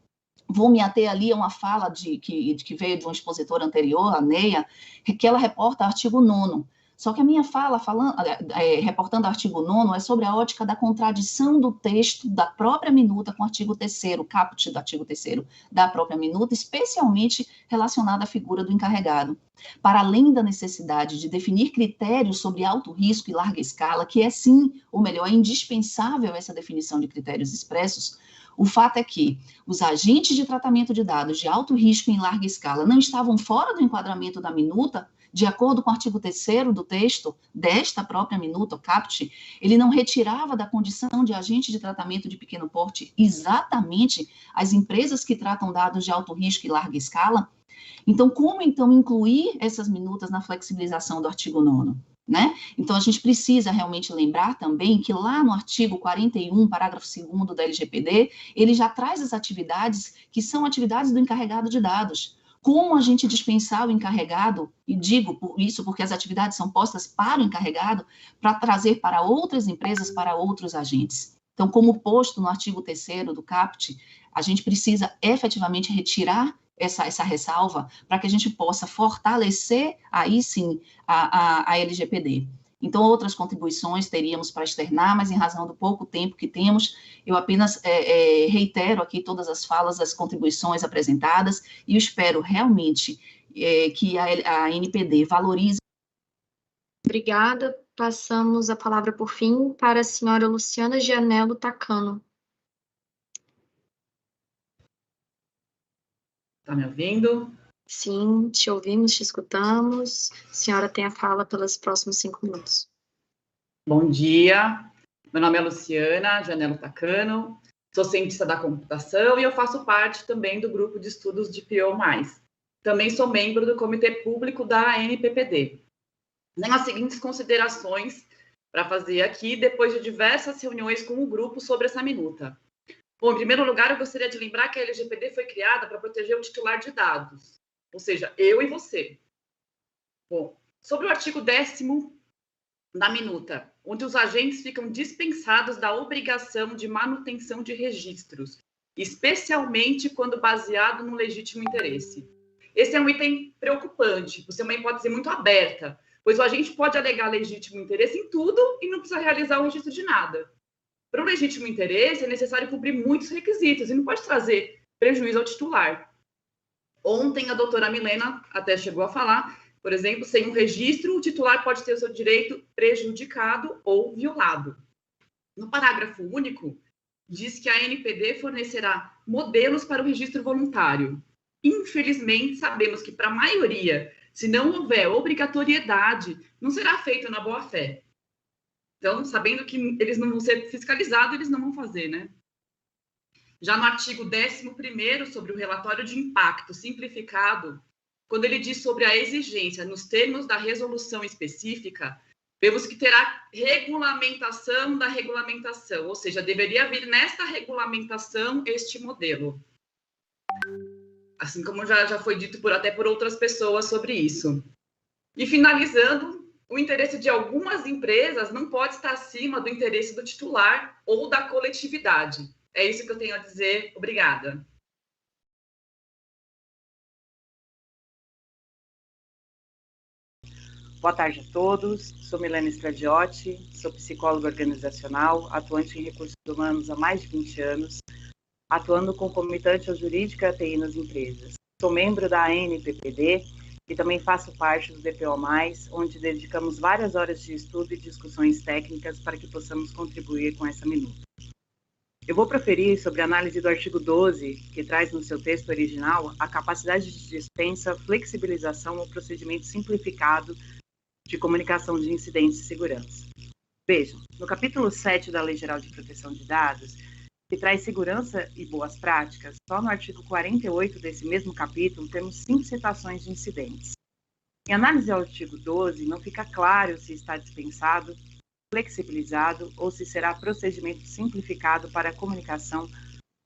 vou me ater ali a uma fala que veio de um expositor anterior, a Neia, que ela reporta artigo 9º. Só que a minha fala, reportando o artigo 9º, é sobre a ótica da contradição do texto da própria minuta com o artigo 3º, caput do artigo 3º da própria minuta, especialmente relacionada à figura do encarregado. Para além da necessidade de definir critérios sobre alto risco e larga escala, que é sim, ou melhor, é indispensável essa definição de critérios expressos, o fato é que os agentes de tratamento de dados de alto risco em larga escala não estavam fora do enquadramento da minuta. De acordo com o artigo 3º do texto desta própria minuta, o caput, ele não retirava da condição de agente de tratamento de pequeno porte exatamente as empresas que tratam dados de alto risco e larga escala. Então, como então incluir essas minutas na flexibilização do artigo 9º? Né? Então, a gente precisa realmente lembrar também que lá no artigo 41, parágrafo 2º da LGPD, ele já traz as atividades que são atividades do encarregado de dados. Como a gente dispensar o encarregado, e digo isso porque as atividades são postas para o encarregado, para trazer para outras empresas, para outros agentes. Então, como posto no artigo 3º do caput, a gente precisa efetivamente retirar essa ressalva para que a gente possa fortalecer, aí sim, a LGPD. Então, outras contribuições teríamos para externar, mas em razão do pouco tempo que temos, eu apenas reitero aqui todas as falas, as contribuições apresentadas, e eu espero realmente que a NPD valorize.
Obrigada. Passamos a palavra, por fim, para a senhora Luciana Gianello Tacano.
Está me ouvindo?
Sim, te ouvimos, te escutamos. A senhora tem a fala pelos próximos 5 minutos.
Bom dia, meu nome é Luciana Gianello Tacano, sou cientista da computação e eu faço parte também do grupo de estudos de DPO+. Também sou membro do Comitê Público da ANPPD. Tenho as seguintes considerações para fazer aqui, depois de diversas reuniões com o grupo sobre essa minuta. Bom, em primeiro lugar, eu gostaria de lembrar que a LGPD foi criada para proteger o titular de dados, ou seja, eu e você. Bom, sobre o artigo 10º da minuta, onde os agentes ficam dispensados da obrigação de manutenção de registros, especialmente quando baseado no legítimo interesse. Esse é um item preocupante, por ser uma hipótese muito aberta, pois o agente pode alegar legítimo interesse em tudo e não precisa realizar o registro de nada. Para o legítimo interesse, é necessário cumprir muitos requisitos e não pode trazer prejuízo ao titular. Ontem, a doutora Milena até chegou a falar, por exemplo, sem um registro, o titular pode ter o seu direito prejudicado ou violado. No parágrafo único, diz que a NPD fornecerá modelos para o registro voluntário. Infelizmente, sabemos que para a maioria, se não houver obrigatoriedade, não será feito na boa-fé. Então, sabendo que eles não vão ser fiscalizados, eles não vão fazer, né? Já no artigo 11º, sobre o relatório de impacto simplificado, quando ele diz sobre a exigência nos termos da resolução específica, vemos que terá regulamentação da regulamentação, ou seja, deveria vir nesta regulamentação este modelo. Assim como já foi dito até por outras pessoas sobre isso. E finalizando, o interesse de algumas empresas não pode estar acima do interesse do titular ou da coletividade. É isso que eu tenho a dizer. Obrigada.
Boa tarde a todos. Sou Milena Stradiotti, sou psicóloga organizacional, atuante em recursos humanos há mais de 20 anos, atuando concomitante ao jurídico e à TI nas empresas. Sou membro da ANPPD e também faço parte do DPO+, onde dedicamos várias horas de estudo e discussões técnicas para que possamos contribuir com essa minuta. Eu vou proferir sobre a análise do artigo 12, que traz no seu texto original a capacidade de dispensa, flexibilização ou procedimento simplificado de comunicação de incidentes de segurança. Vejam, no capítulo 7 da Lei Geral de Proteção de Dados, que traz segurança e boas práticas, só no artigo 48 desse mesmo capítulo temos 5 citações de incidentes. Em análise ao artigo 12, não fica claro se está dispensado, flexibilizado ou se será procedimento simplificado para a comunicação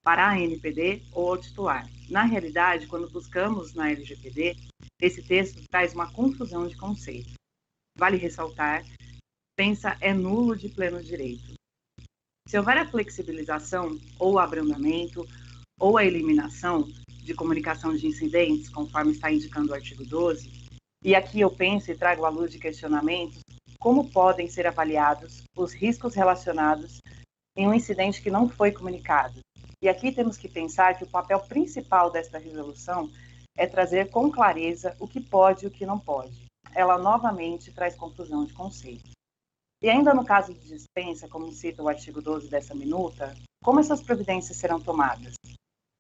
para a ANPD ou ao titular. Na realidade, quando buscamos na LGPD, esse texto traz uma confusão de conceitos. Vale ressaltar, dispensa é nulo de pleno direito. Se houver a flexibilização ou o abrandamento ou a eliminação de comunicação de incidentes, conforme está indicando o artigo 12, e aqui eu penso e trago à luz de questionamentos, como podem ser avaliados os riscos relacionados em um incidente que não foi comunicado. E aqui temos que pensar que o papel principal desta resolução é trazer com clareza o que pode e o que não pode. Ela novamente traz confusão de conceitos. E ainda no caso de dispensa, como cita o artigo 12 dessa minuta, como essas providências serão tomadas?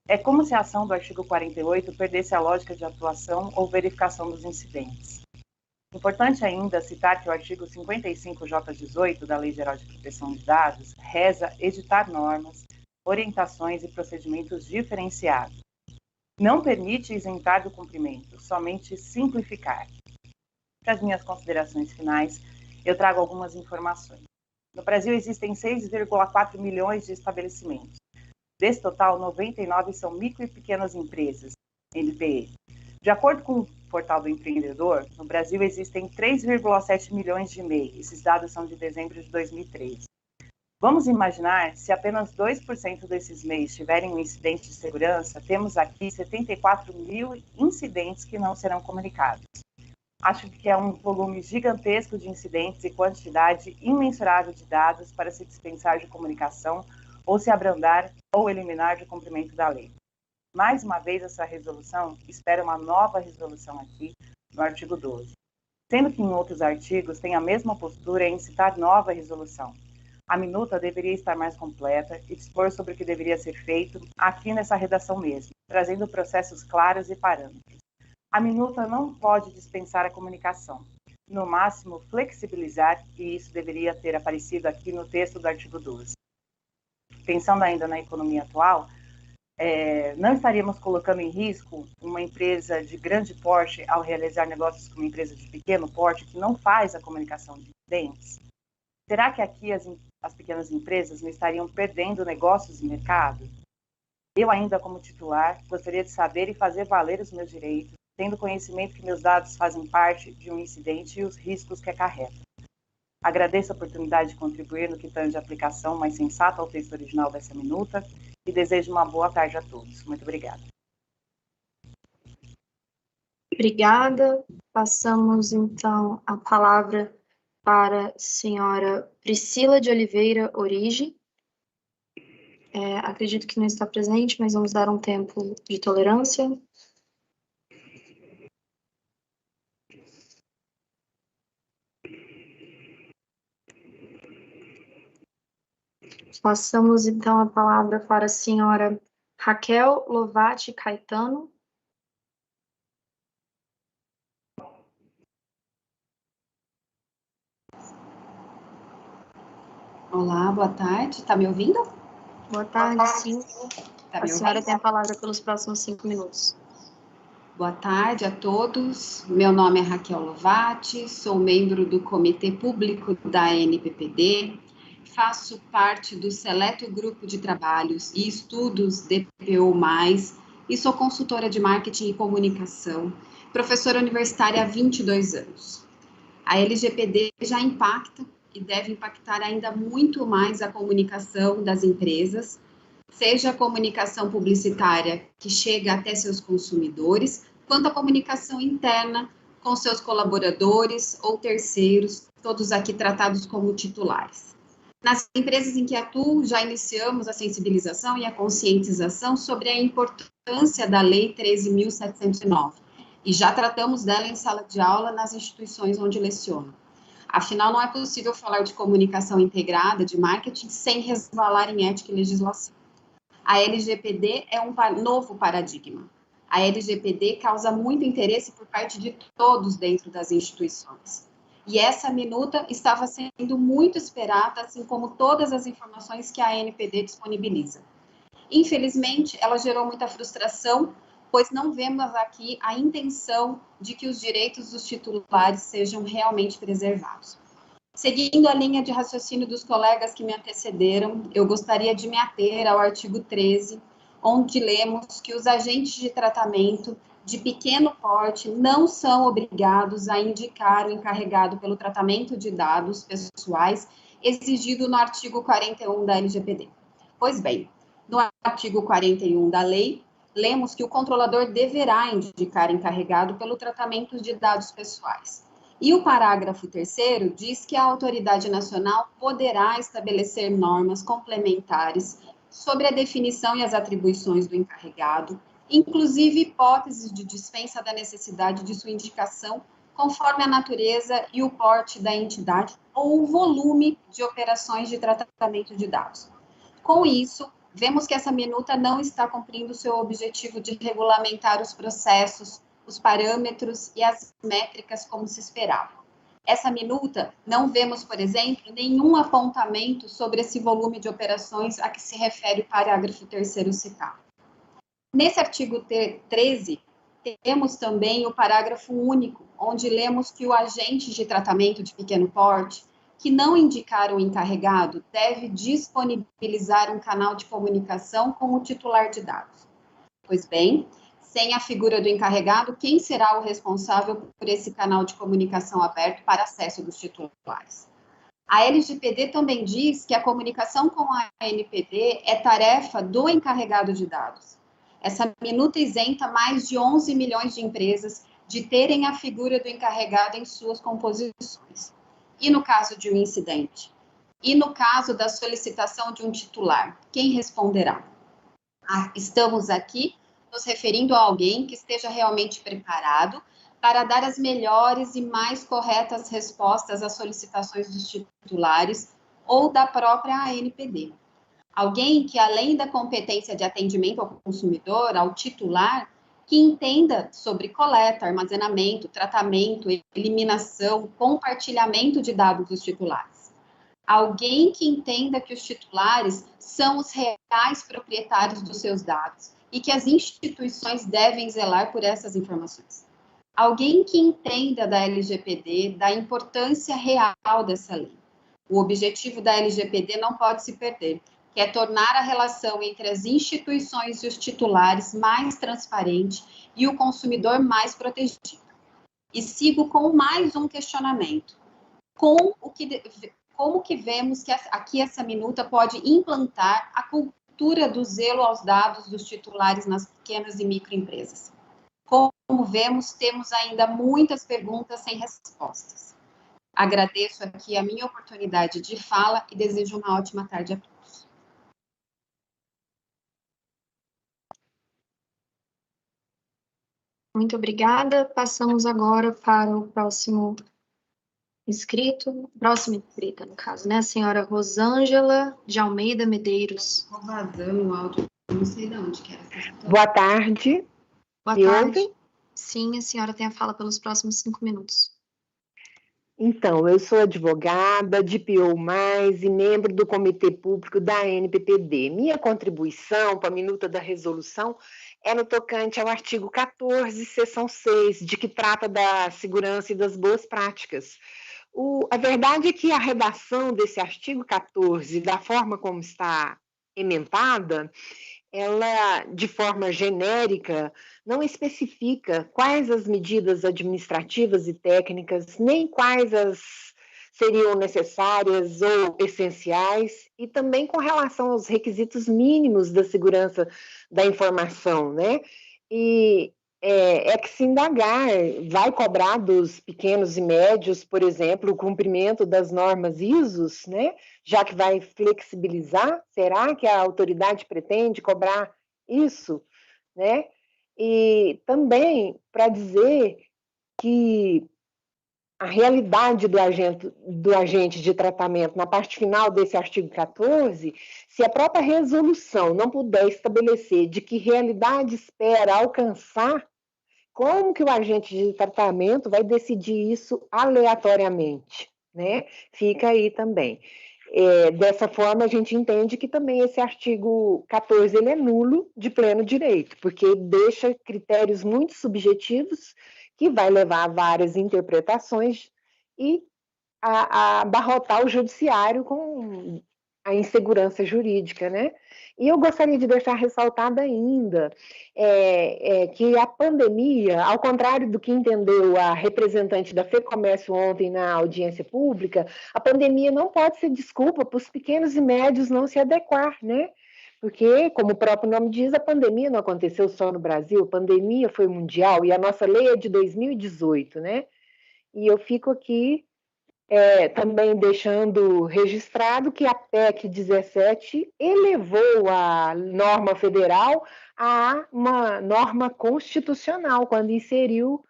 É como se a ação do artigo 48 perdesse a lógica de atuação ou verificação dos incidentes. Importante ainda citar que o artigo 55J18 da Lei Geral de Proteção de Dados reza editar normas, orientações e procedimentos diferenciados. Não permite isentar do cumprimento, somente simplificar. Para as minhas considerações finais, eu trago algumas informações. No Brasil existem 6,4 milhões de estabelecimentos. Desse total, 99 são micro e pequenas empresas, MPE. De acordo com o portal do empreendedor, no Brasil existem 3,7 milhões de MEI. Esses dados são de dezembro de 2013. Vamos imaginar, se apenas 2% desses MEIs tiverem um incidente de segurança, temos aqui 74 mil incidentes que não serão comunicados. Acho que é um volume gigantesco de incidentes e quantidade imensurável de dados para se dispensar de comunicação ou se abrandar ou eliminar de cumprimento da lei. Mais uma vez, essa resolução espera uma nova resolução aqui no artigo 12, sendo que em outros artigos tem a mesma postura em citar nova resolução. A minuta deveria estar mais completa e dispor sobre o que deveria ser feito aqui nessa redação mesmo, trazendo processos claros e parâmetros. A minuta não pode dispensar a comunicação, no máximo flexibilizar, e isso deveria ter aparecido aqui no texto do artigo 12. Pensando ainda na economia atual, não estaríamos colocando em risco uma empresa de grande porte ao realizar negócios com uma empresa de pequeno porte que não faz a comunicação de incidentes? Será que aqui as pequenas empresas não estariam perdendo negócios e mercado? Eu ainda, como titular, gostaria de saber e fazer valer os meus direitos, tendo conhecimento que meus dados fazem parte de um incidente e os riscos que acarreta. Agradeço a oportunidade de contribuir no que tange a aplicação mais sensata ao texto original dessa minuta e desejo uma boa tarde a todos. Muito obrigada.
Obrigada. Passamos, então, a palavra para a senhora Priscila de Oliveira Origi. Acredito que não está presente, mas vamos dar um tempo de tolerância. Passamos, então, a palavra para a senhora Raquel Lovati Caetano.
Olá, boa tarde. Está me ouvindo?
Boa tarde, sim.
Tá
A senhora tem a palavra pelos próximos 5 minutos.
Boa tarde a todos. Meu nome é Raquel Lovati, sou membro do Comitê Público da NPPD, faço parte do seleto grupo de trabalhos e estudos DPO+, e sou consultora de marketing e comunicação, professora universitária há 22 anos. A LGPD já impacta e deve impactar ainda muito mais a comunicação das empresas, seja a comunicação publicitária que chega até seus consumidores, quanto a comunicação interna com seus colaboradores ou terceiros, todos aqui tratados como titulares. Nas empresas em que atuo, já iniciamos a sensibilização e a conscientização sobre a importância da Lei 13.709, e já tratamos dela em sala de aula nas instituições onde leciono. Afinal, não é possível falar de comunicação integrada, de marketing, sem resvalar em ética e legislação. A LGPD é um novo paradigma. A LGPD causa muito interesse por parte de todos dentro das instituições. E essa minuta estava sendo muito esperada, assim como todas as informações que a NPD disponibiliza. Infelizmente, ela gerou muita frustração, pois não vemos aqui a intenção de que os direitos dos titulares sejam realmente preservados. Seguindo a linha de raciocínio dos colegas que me antecederam, eu gostaria de me ater ao artigo 13, onde lemos que os agentes de tratamento de pequeno porte não são obrigados a indicar o encarregado pelo tratamento de dados pessoais exigido no artigo 41 da LGPD. Pois bem, no artigo 41 da lei, lemos que o controlador deverá indicar encarregado pelo tratamento de dados pessoais. E o parágrafo 3º diz que a autoridade nacional poderá estabelecer normas complementares sobre a definição e as atribuições do encarregado, inclusive hipóteses de dispensa da necessidade de sua indicação, conforme a natureza e o porte da entidade ou o volume de operações de tratamento de dados. Com isso, vemos que essa minuta não está cumprindo seu objetivo de regulamentar os processos, os parâmetros e as métricas como se esperava. Essa minuta, não vemos, por exemplo, nenhum apontamento sobre esse volume de operações a que se refere o parágrafo 3º citado. Nesse artigo 13, temos também o parágrafo único, onde lemos que o agente de tratamento de pequeno porte, que não indicar o encarregado, deve disponibilizar um canal de comunicação com o titular de dados. Pois bem, sem a figura do encarregado, quem será o responsável por esse canal de comunicação aberto para acesso dos titulares? A LGPD também diz que a comunicação com a ANPD é tarefa do encarregado de dados. Essa minuta isenta mais de 11 milhões de empresas de terem a figura do encarregado em suas composições. E no caso de um incidente? E no caso da solicitação de um titular? Quem responderá? Estamos aqui nos referindo a alguém que esteja realmente preparado para dar as melhores e mais corretas respostas às solicitações dos titulares ou da própria ANPD. Alguém que, além da competência de atendimento ao consumidor, ao titular, que entenda sobre coleta, armazenamento, tratamento, eliminação, compartilhamento de dados dos titulares. Alguém que entenda que os titulares são os reais proprietários dos seus dados e que as instituições devem zelar por essas informações. Alguém que entenda da LGPD, da importância real dessa lei. O objetivo da LGPD não pode se perder, que é tornar a relação entre as instituições e os titulares mais transparente e o consumidor mais protegido. E sigo com mais um questionamento. como que vemos que aqui essa minuta pode implantar a cultura do zelo aos dados dos titulares nas pequenas e microempresas. Como vemos, temos ainda muitas perguntas sem respostas. Agradeço aqui a minha oportunidade de fala e desejo uma ótima tarde a todos.
Muito obrigada. Passamos agora para o próxima inscrita, no caso, né? A senhora Rosângela de Almeida Medeiros.
Estou vazando o áudio, não sei de onde que era.
Boa tarde.
Boa tarde. Sim, a senhora tem a fala pelos próximos 5 minutos.
Então, eu sou advogada, DPO+, e membro do Comitê Público da NPPD. Minha contribuição para a minuta da resolução é no tocante ao artigo 14, seção 6, de que trata da segurança e das boas práticas. A verdade é que a redação desse artigo 14, da forma como está emendada, ela, de forma genérica, não especifica quais as medidas administrativas e técnicas, nem quais seriam necessárias ou essenciais, e também com relação aos requisitos mínimos da segurança da informação, né? E é que se indagar, vai cobrar dos pequenos e médios, por exemplo, o cumprimento das normas ISOs, né? Já que vai flexibilizar, será que a autoridade pretende cobrar isso, né? E também para dizer que a realidade do agente de tratamento, na parte final desse artigo 14, se a própria resolução não puder estabelecer de que realidade espera alcançar, como que o agente de tratamento vai decidir isso aleatoriamente, né? Fica aí também. Dessa forma, a gente entende que também esse artigo 14 ele é nulo de pleno direito, porque deixa critérios muito subjetivos que vai levar a várias interpretações e a abarrotar o judiciário com a insegurança jurídica, né? E eu gostaria de deixar ressaltado ainda que a pandemia, ao contrário do que entendeu a representante da FEComércio ontem na audiência pública, a pandemia não pode ser desculpa para os pequenos e médios não se adequar, né? Porque, como o próprio nome diz, a pandemia não aconteceu só no Brasil, a pandemia foi mundial e a nossa lei é de 2018, né? E eu fico aqui também deixando registrado que a PEC 17 elevou a norma federal a uma norma constitucional, quando inseriu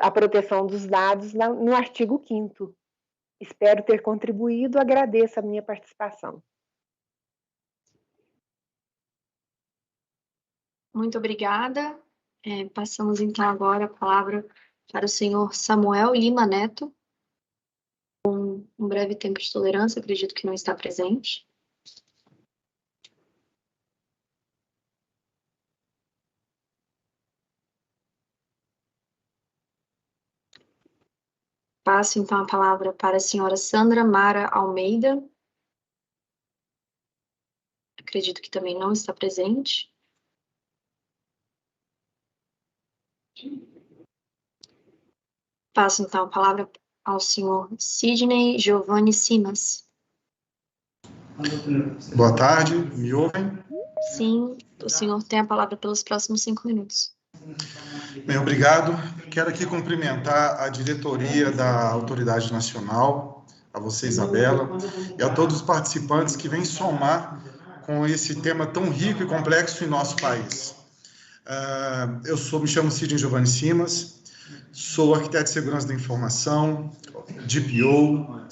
a proteção dos dados no artigo 5º. Espero ter contribuído, agradeço a minha participação.
Muito obrigada. Passamos, então, agora a palavra para o senhor Samuel Lima Neto. Com um breve tempo de tolerância, acredito que não está presente. Passo, então, a palavra para a senhora Sandra Mara Almeida. Acredito que também não está presente. Passo, então, a palavra ao senhor Sidney Giovanni Simas.
Boa tarde, me ouvem?
Sim, o senhor tem a palavra pelos próximos 5 minutos.
Bem, obrigado. Quero aqui cumprimentar a diretoria da Autoridade Nacional, a você, Isabela, e a todos os participantes que vêm somar com esse tema tão rico e complexo em nosso país. Me chamo Sidney Giovanni Simas, sou arquiteto de segurança da informação, DPO,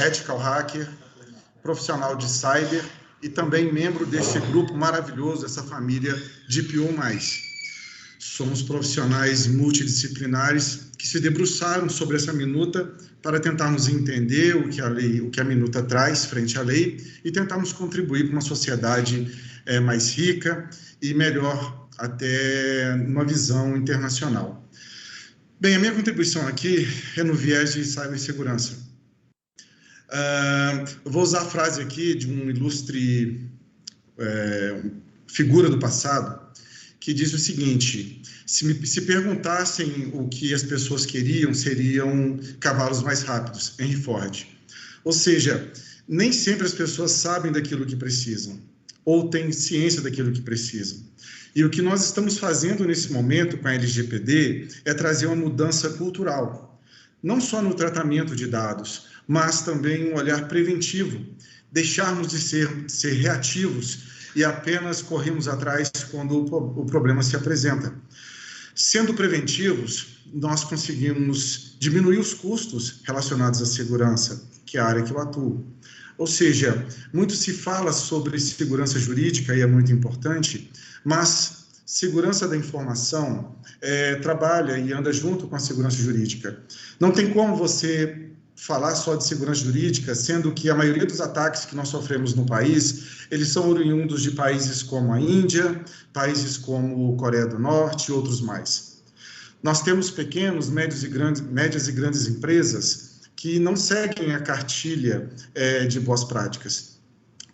ethical hacker, profissional de cyber e também membro desse grupo maravilhoso, dessa família DPO+. Somos profissionais multidisciplinares que se debruçaram sobre essa minuta para tentarmos entender o que a minuta traz frente à lei e tentarmos contribuir para uma sociedade mais rica e melhor até numa visão internacional. Bem, a minha contribuição aqui é no viés de cibersegurança. Eu vou usar a frase aqui de um ilustre figura do passado, que diz o seguinte: se perguntassem o que as pessoas queriam, seriam cavalos mais rápidos, Henry Ford. Ou seja, nem sempre as pessoas sabem daquilo que precisam, ou têm ciência daquilo que precisam. E o que nós estamos fazendo nesse momento com a LGPD é trazer uma mudança cultural, não só no tratamento de dados, mas também um olhar preventivo, deixarmos de ser reativos e apenas corremos atrás quando o problema se apresenta. Sendo preventivos, nós conseguimos diminuir os custos relacionados à segurança, que é a área que eu atuo. Ou seja, muito se fala sobre segurança jurídica, e é muito importante, mas segurança da informação trabalha e anda junto com a segurança jurídica. Não tem como você falar só de segurança jurídica, sendo que a maioria dos ataques que nós sofremos no país, eles são oriundos de países como a Índia, países como Coreia do Norte e outros mais. Nós temos pequenos, médias e grandes empresas que não seguem a cartilha de boas práticas,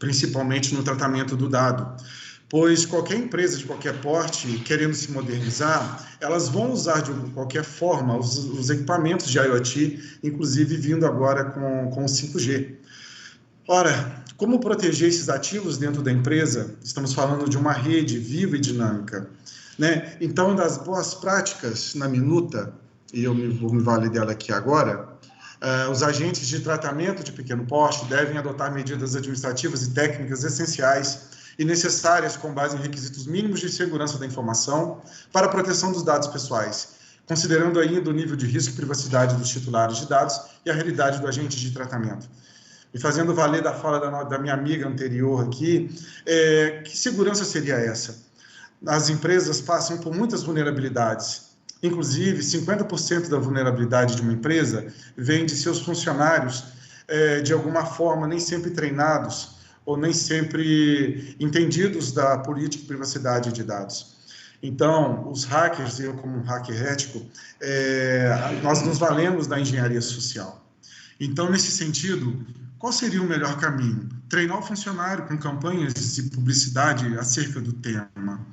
principalmente no tratamento do dado. Pois qualquer empresa de qualquer porte, querendo se modernizar, elas vão usar de qualquer forma os equipamentos de IoT, inclusive vindo agora com o 5G. Ora, como proteger esses ativos dentro da empresa? Estamos falando de uma rede viva e dinâmica, né? Então, das boas práticas na minuta, e eu vou me valer dela aqui agora, os agentes de tratamento de pequeno porte devem adotar medidas administrativas e técnicas essenciais e necessárias com base em requisitos mínimos de segurança da informação para a proteção dos dados pessoais, considerando ainda o nível de risco e privacidade dos titulares de dados e a realidade do agente de tratamento. E fazendo valer da fala da minha amiga anterior aqui, que segurança seria essa? As empresas passam por muitas vulnerabilidades. Inclusive, 50% da vulnerabilidade de uma empresa vem de seus funcionários, de alguma forma, nem sempre treinados, ou nem sempre entendidos da política de privacidade de dados. Então, os hackers, eu como um hacker ético, nós nos valemos da engenharia social. Então, nesse sentido, qual seria o melhor caminho? Treinar o funcionário com campanhas de publicidade acerca do tema.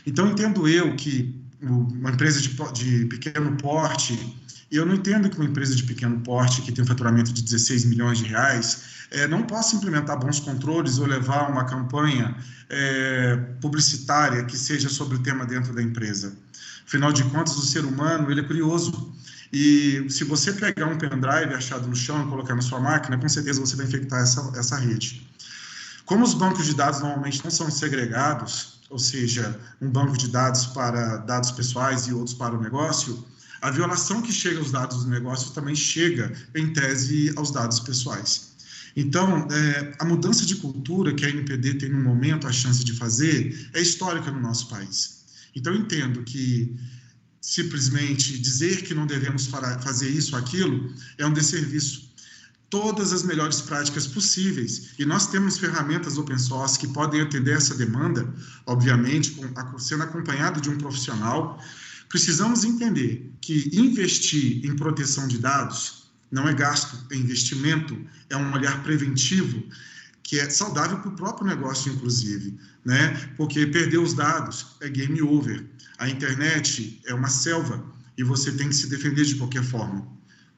Então, entendo eu que uma empresa de pequeno porte, e eu não entendo que uma empresa de pequeno porte, que tem um faturamento de 16 milhões de reais, não possa implementar bons controles ou levar uma campanha publicitária que seja sobre o tema dentro da empresa. Afinal de contas, o ser humano, ele é curioso. E se você pegar um pendrive achado no chão e colocar na sua máquina, com certeza você vai infectar essa rede. Como os bancos de dados normalmente não são segregados, ou seja, um banco de dados para dados pessoais e outros para o negócio, a violação que chega aos dados do negócio também chega, em tese, aos dados pessoais. Então, a mudança de cultura que a NPD tem no momento a chance de fazer é histórica no nosso país. Então, eu entendo que simplesmente dizer que não devemos fazer isso ou aquilo é um desserviço. Todas as melhores práticas possíveis, e nós temos ferramentas open source que podem atender essa demanda, obviamente, sendo acompanhado de um profissional. Precisamos entender que investir em proteção de dados não é gasto, é investimento, é um olhar preventivo, que é saudável para o próprio negócio, inclusive, né? Porque perder os dados é game over. A internet é uma selva e você tem que se defender de qualquer forma.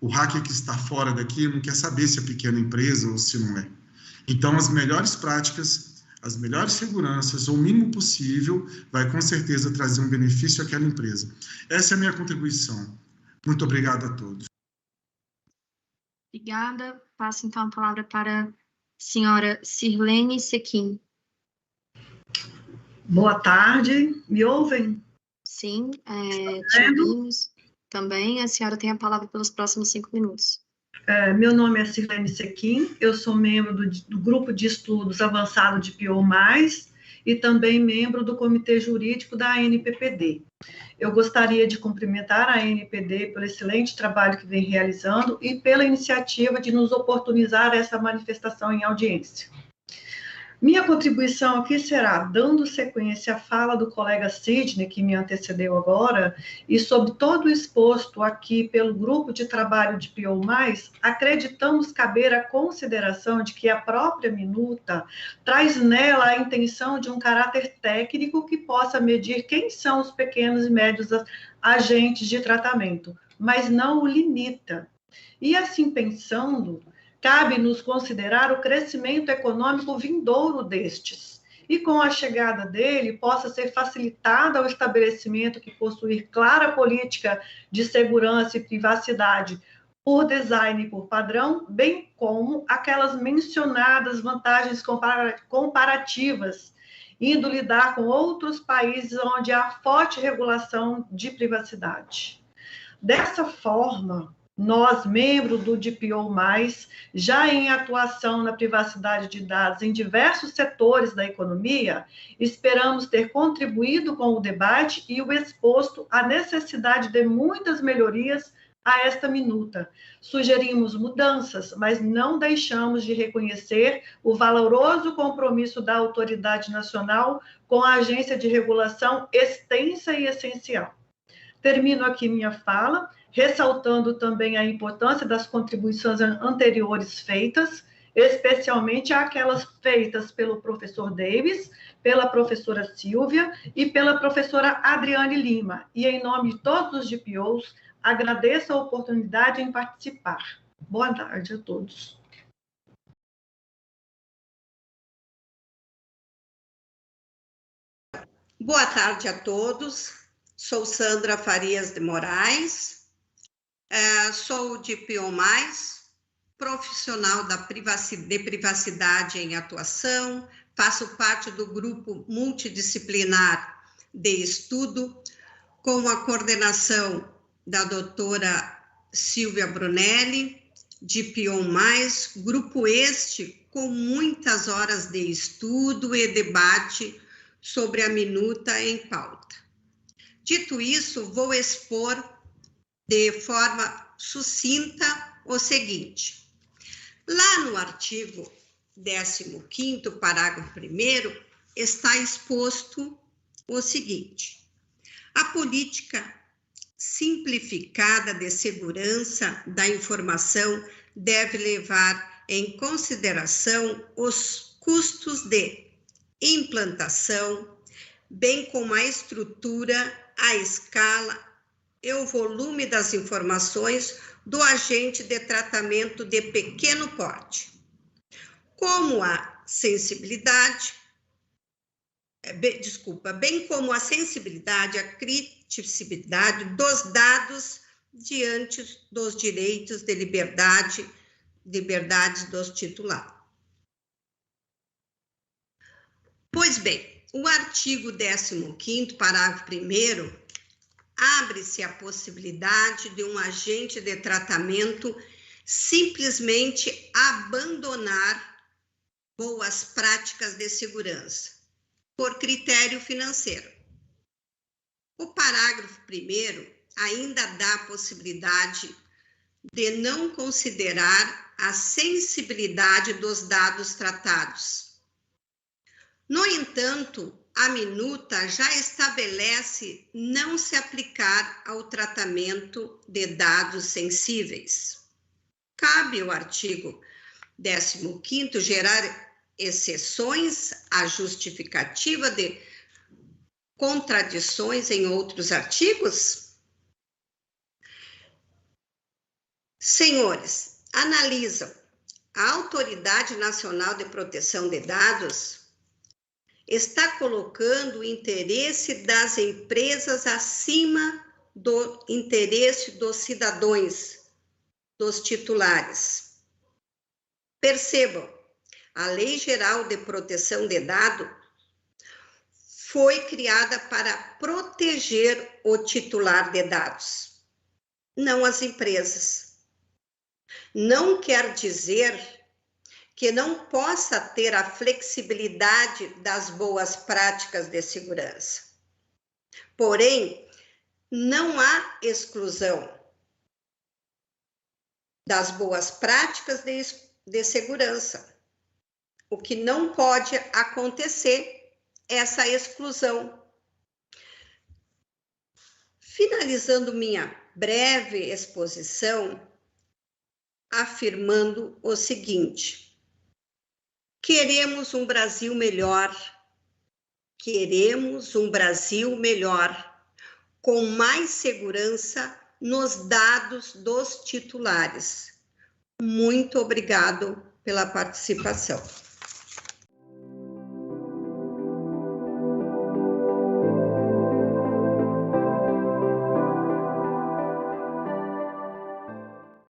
O hacker que está fora daqui não quer saber se é pequena empresa ou se não é. Então, as melhores práticas, as melhores seguranças, ou o mínimo possível, vai com certeza trazer um benefício àquela empresa. Essa é a minha contribuição. Muito obrigado a todos.
Obrigada. Passo, então, a palavra para a senhora Sirlene Sequim.
Boa tarde. Me ouvem?
Sim, te ouvimos. Também a senhora tem a palavra pelos próximos 5 minutos.
Meu nome é Sirlene Sequim, eu sou membro do Grupo de Estudos Avançado de PO+, e também membro do Comitê Jurídico da ANPPD. Eu gostaria de cumprimentar a ANPPD pelo excelente trabalho que vem realizando e pela iniciativa de nos oportunizar essa manifestação em audiência. Minha contribuição aqui será, dando sequência à fala do colega Sidney, que me antecedeu agora, e sobre todo o exposto aqui pelo grupo de trabalho de PO+, acreditamos caber a consideração de que a própria minuta traz nela a intenção de um caráter técnico que possa medir quem são os pequenos e médios agentes de tratamento, mas não o limita. E assim pensando, cabe-nos considerar o crescimento econômico vindouro destes, e com a chegada dele possa ser facilitada o estabelecimento que possuir clara política de segurança e privacidade por design e por padrão, bem como aquelas mencionadas vantagens comparativas, indo lidar com outros países onde há forte regulação de privacidade. Dessa forma, nós, membros do DPO+, já em atuação na privacidade de dados em diversos setores da economia, esperamos ter contribuído com o debate e o exposto à necessidade de muitas melhorias a esta minuta. Sugerimos mudanças, mas não deixamos de reconhecer o valoroso compromisso da autoridade nacional com a agência de regulação extensa e essencial. Termino aqui minha fala, ressaltando também a importância das contribuições anteriores feitas, especialmente aquelas feitas pelo professor Davis, pela professora Silvia e pela professora Adriane Lima. E, em nome de todos os DPOs, agradeço a oportunidade em participar. Boa tarde a todos.
Boa tarde a todos. Sou Sandra Farias de Moraes, sou DPO+, profissional de privacidade em atuação, faço parte do grupo multidisciplinar de estudo, com a coordenação da doutora Silvia Brunelli, DPO+, grupo este com muitas horas de estudo e debate sobre a minuta em pauta. Dito isso, vou expor de forma sucinta o seguinte. Lá no artigo 15º, parágrafo 1º, está exposto o seguinte. A política simplificada de segurança da informação deve levar em consideração os custos de implantação, bem como a estrutura, a escala e o volume das informações do agente de tratamento de pequeno porte, como a sensibilidade, bem como a sensibilidade, a criticidade dos dados diante dos direitos de liberdades dos titulares. Pois bem, o artigo 15º, parágrafo 1º, abre-se a possibilidade de um agente de tratamento simplesmente abandonar boas práticas de segurança por critério financeiro. O parágrafo 1º ainda dá a possibilidade de não considerar a sensibilidade dos dados tratados. No entanto, a minuta já estabelece não se aplicar ao tratamento de dados sensíveis. Cabe ao artigo 15º gerar exceções à justificativa de contradições em outros artigos? Senhores, analisam a Autoridade Nacional de Proteção de Dados está colocando o interesse das empresas acima do interesse dos cidadãos, dos titulares. Percebam, a Lei Geral de Proteção de Dados foi criada para proteger o titular de dados, não as empresas. Não quer dizer que não possa ter a flexibilidade das boas práticas de segurança. Porém, não há exclusão das boas práticas de segurança. O que não pode acontecer é essa exclusão. Finalizando minha breve exposição, afirmando o seguinte: queremos um Brasil melhor, queremos um Brasil melhor, com mais segurança nos dados dos titulares. Muito obrigado pela participação.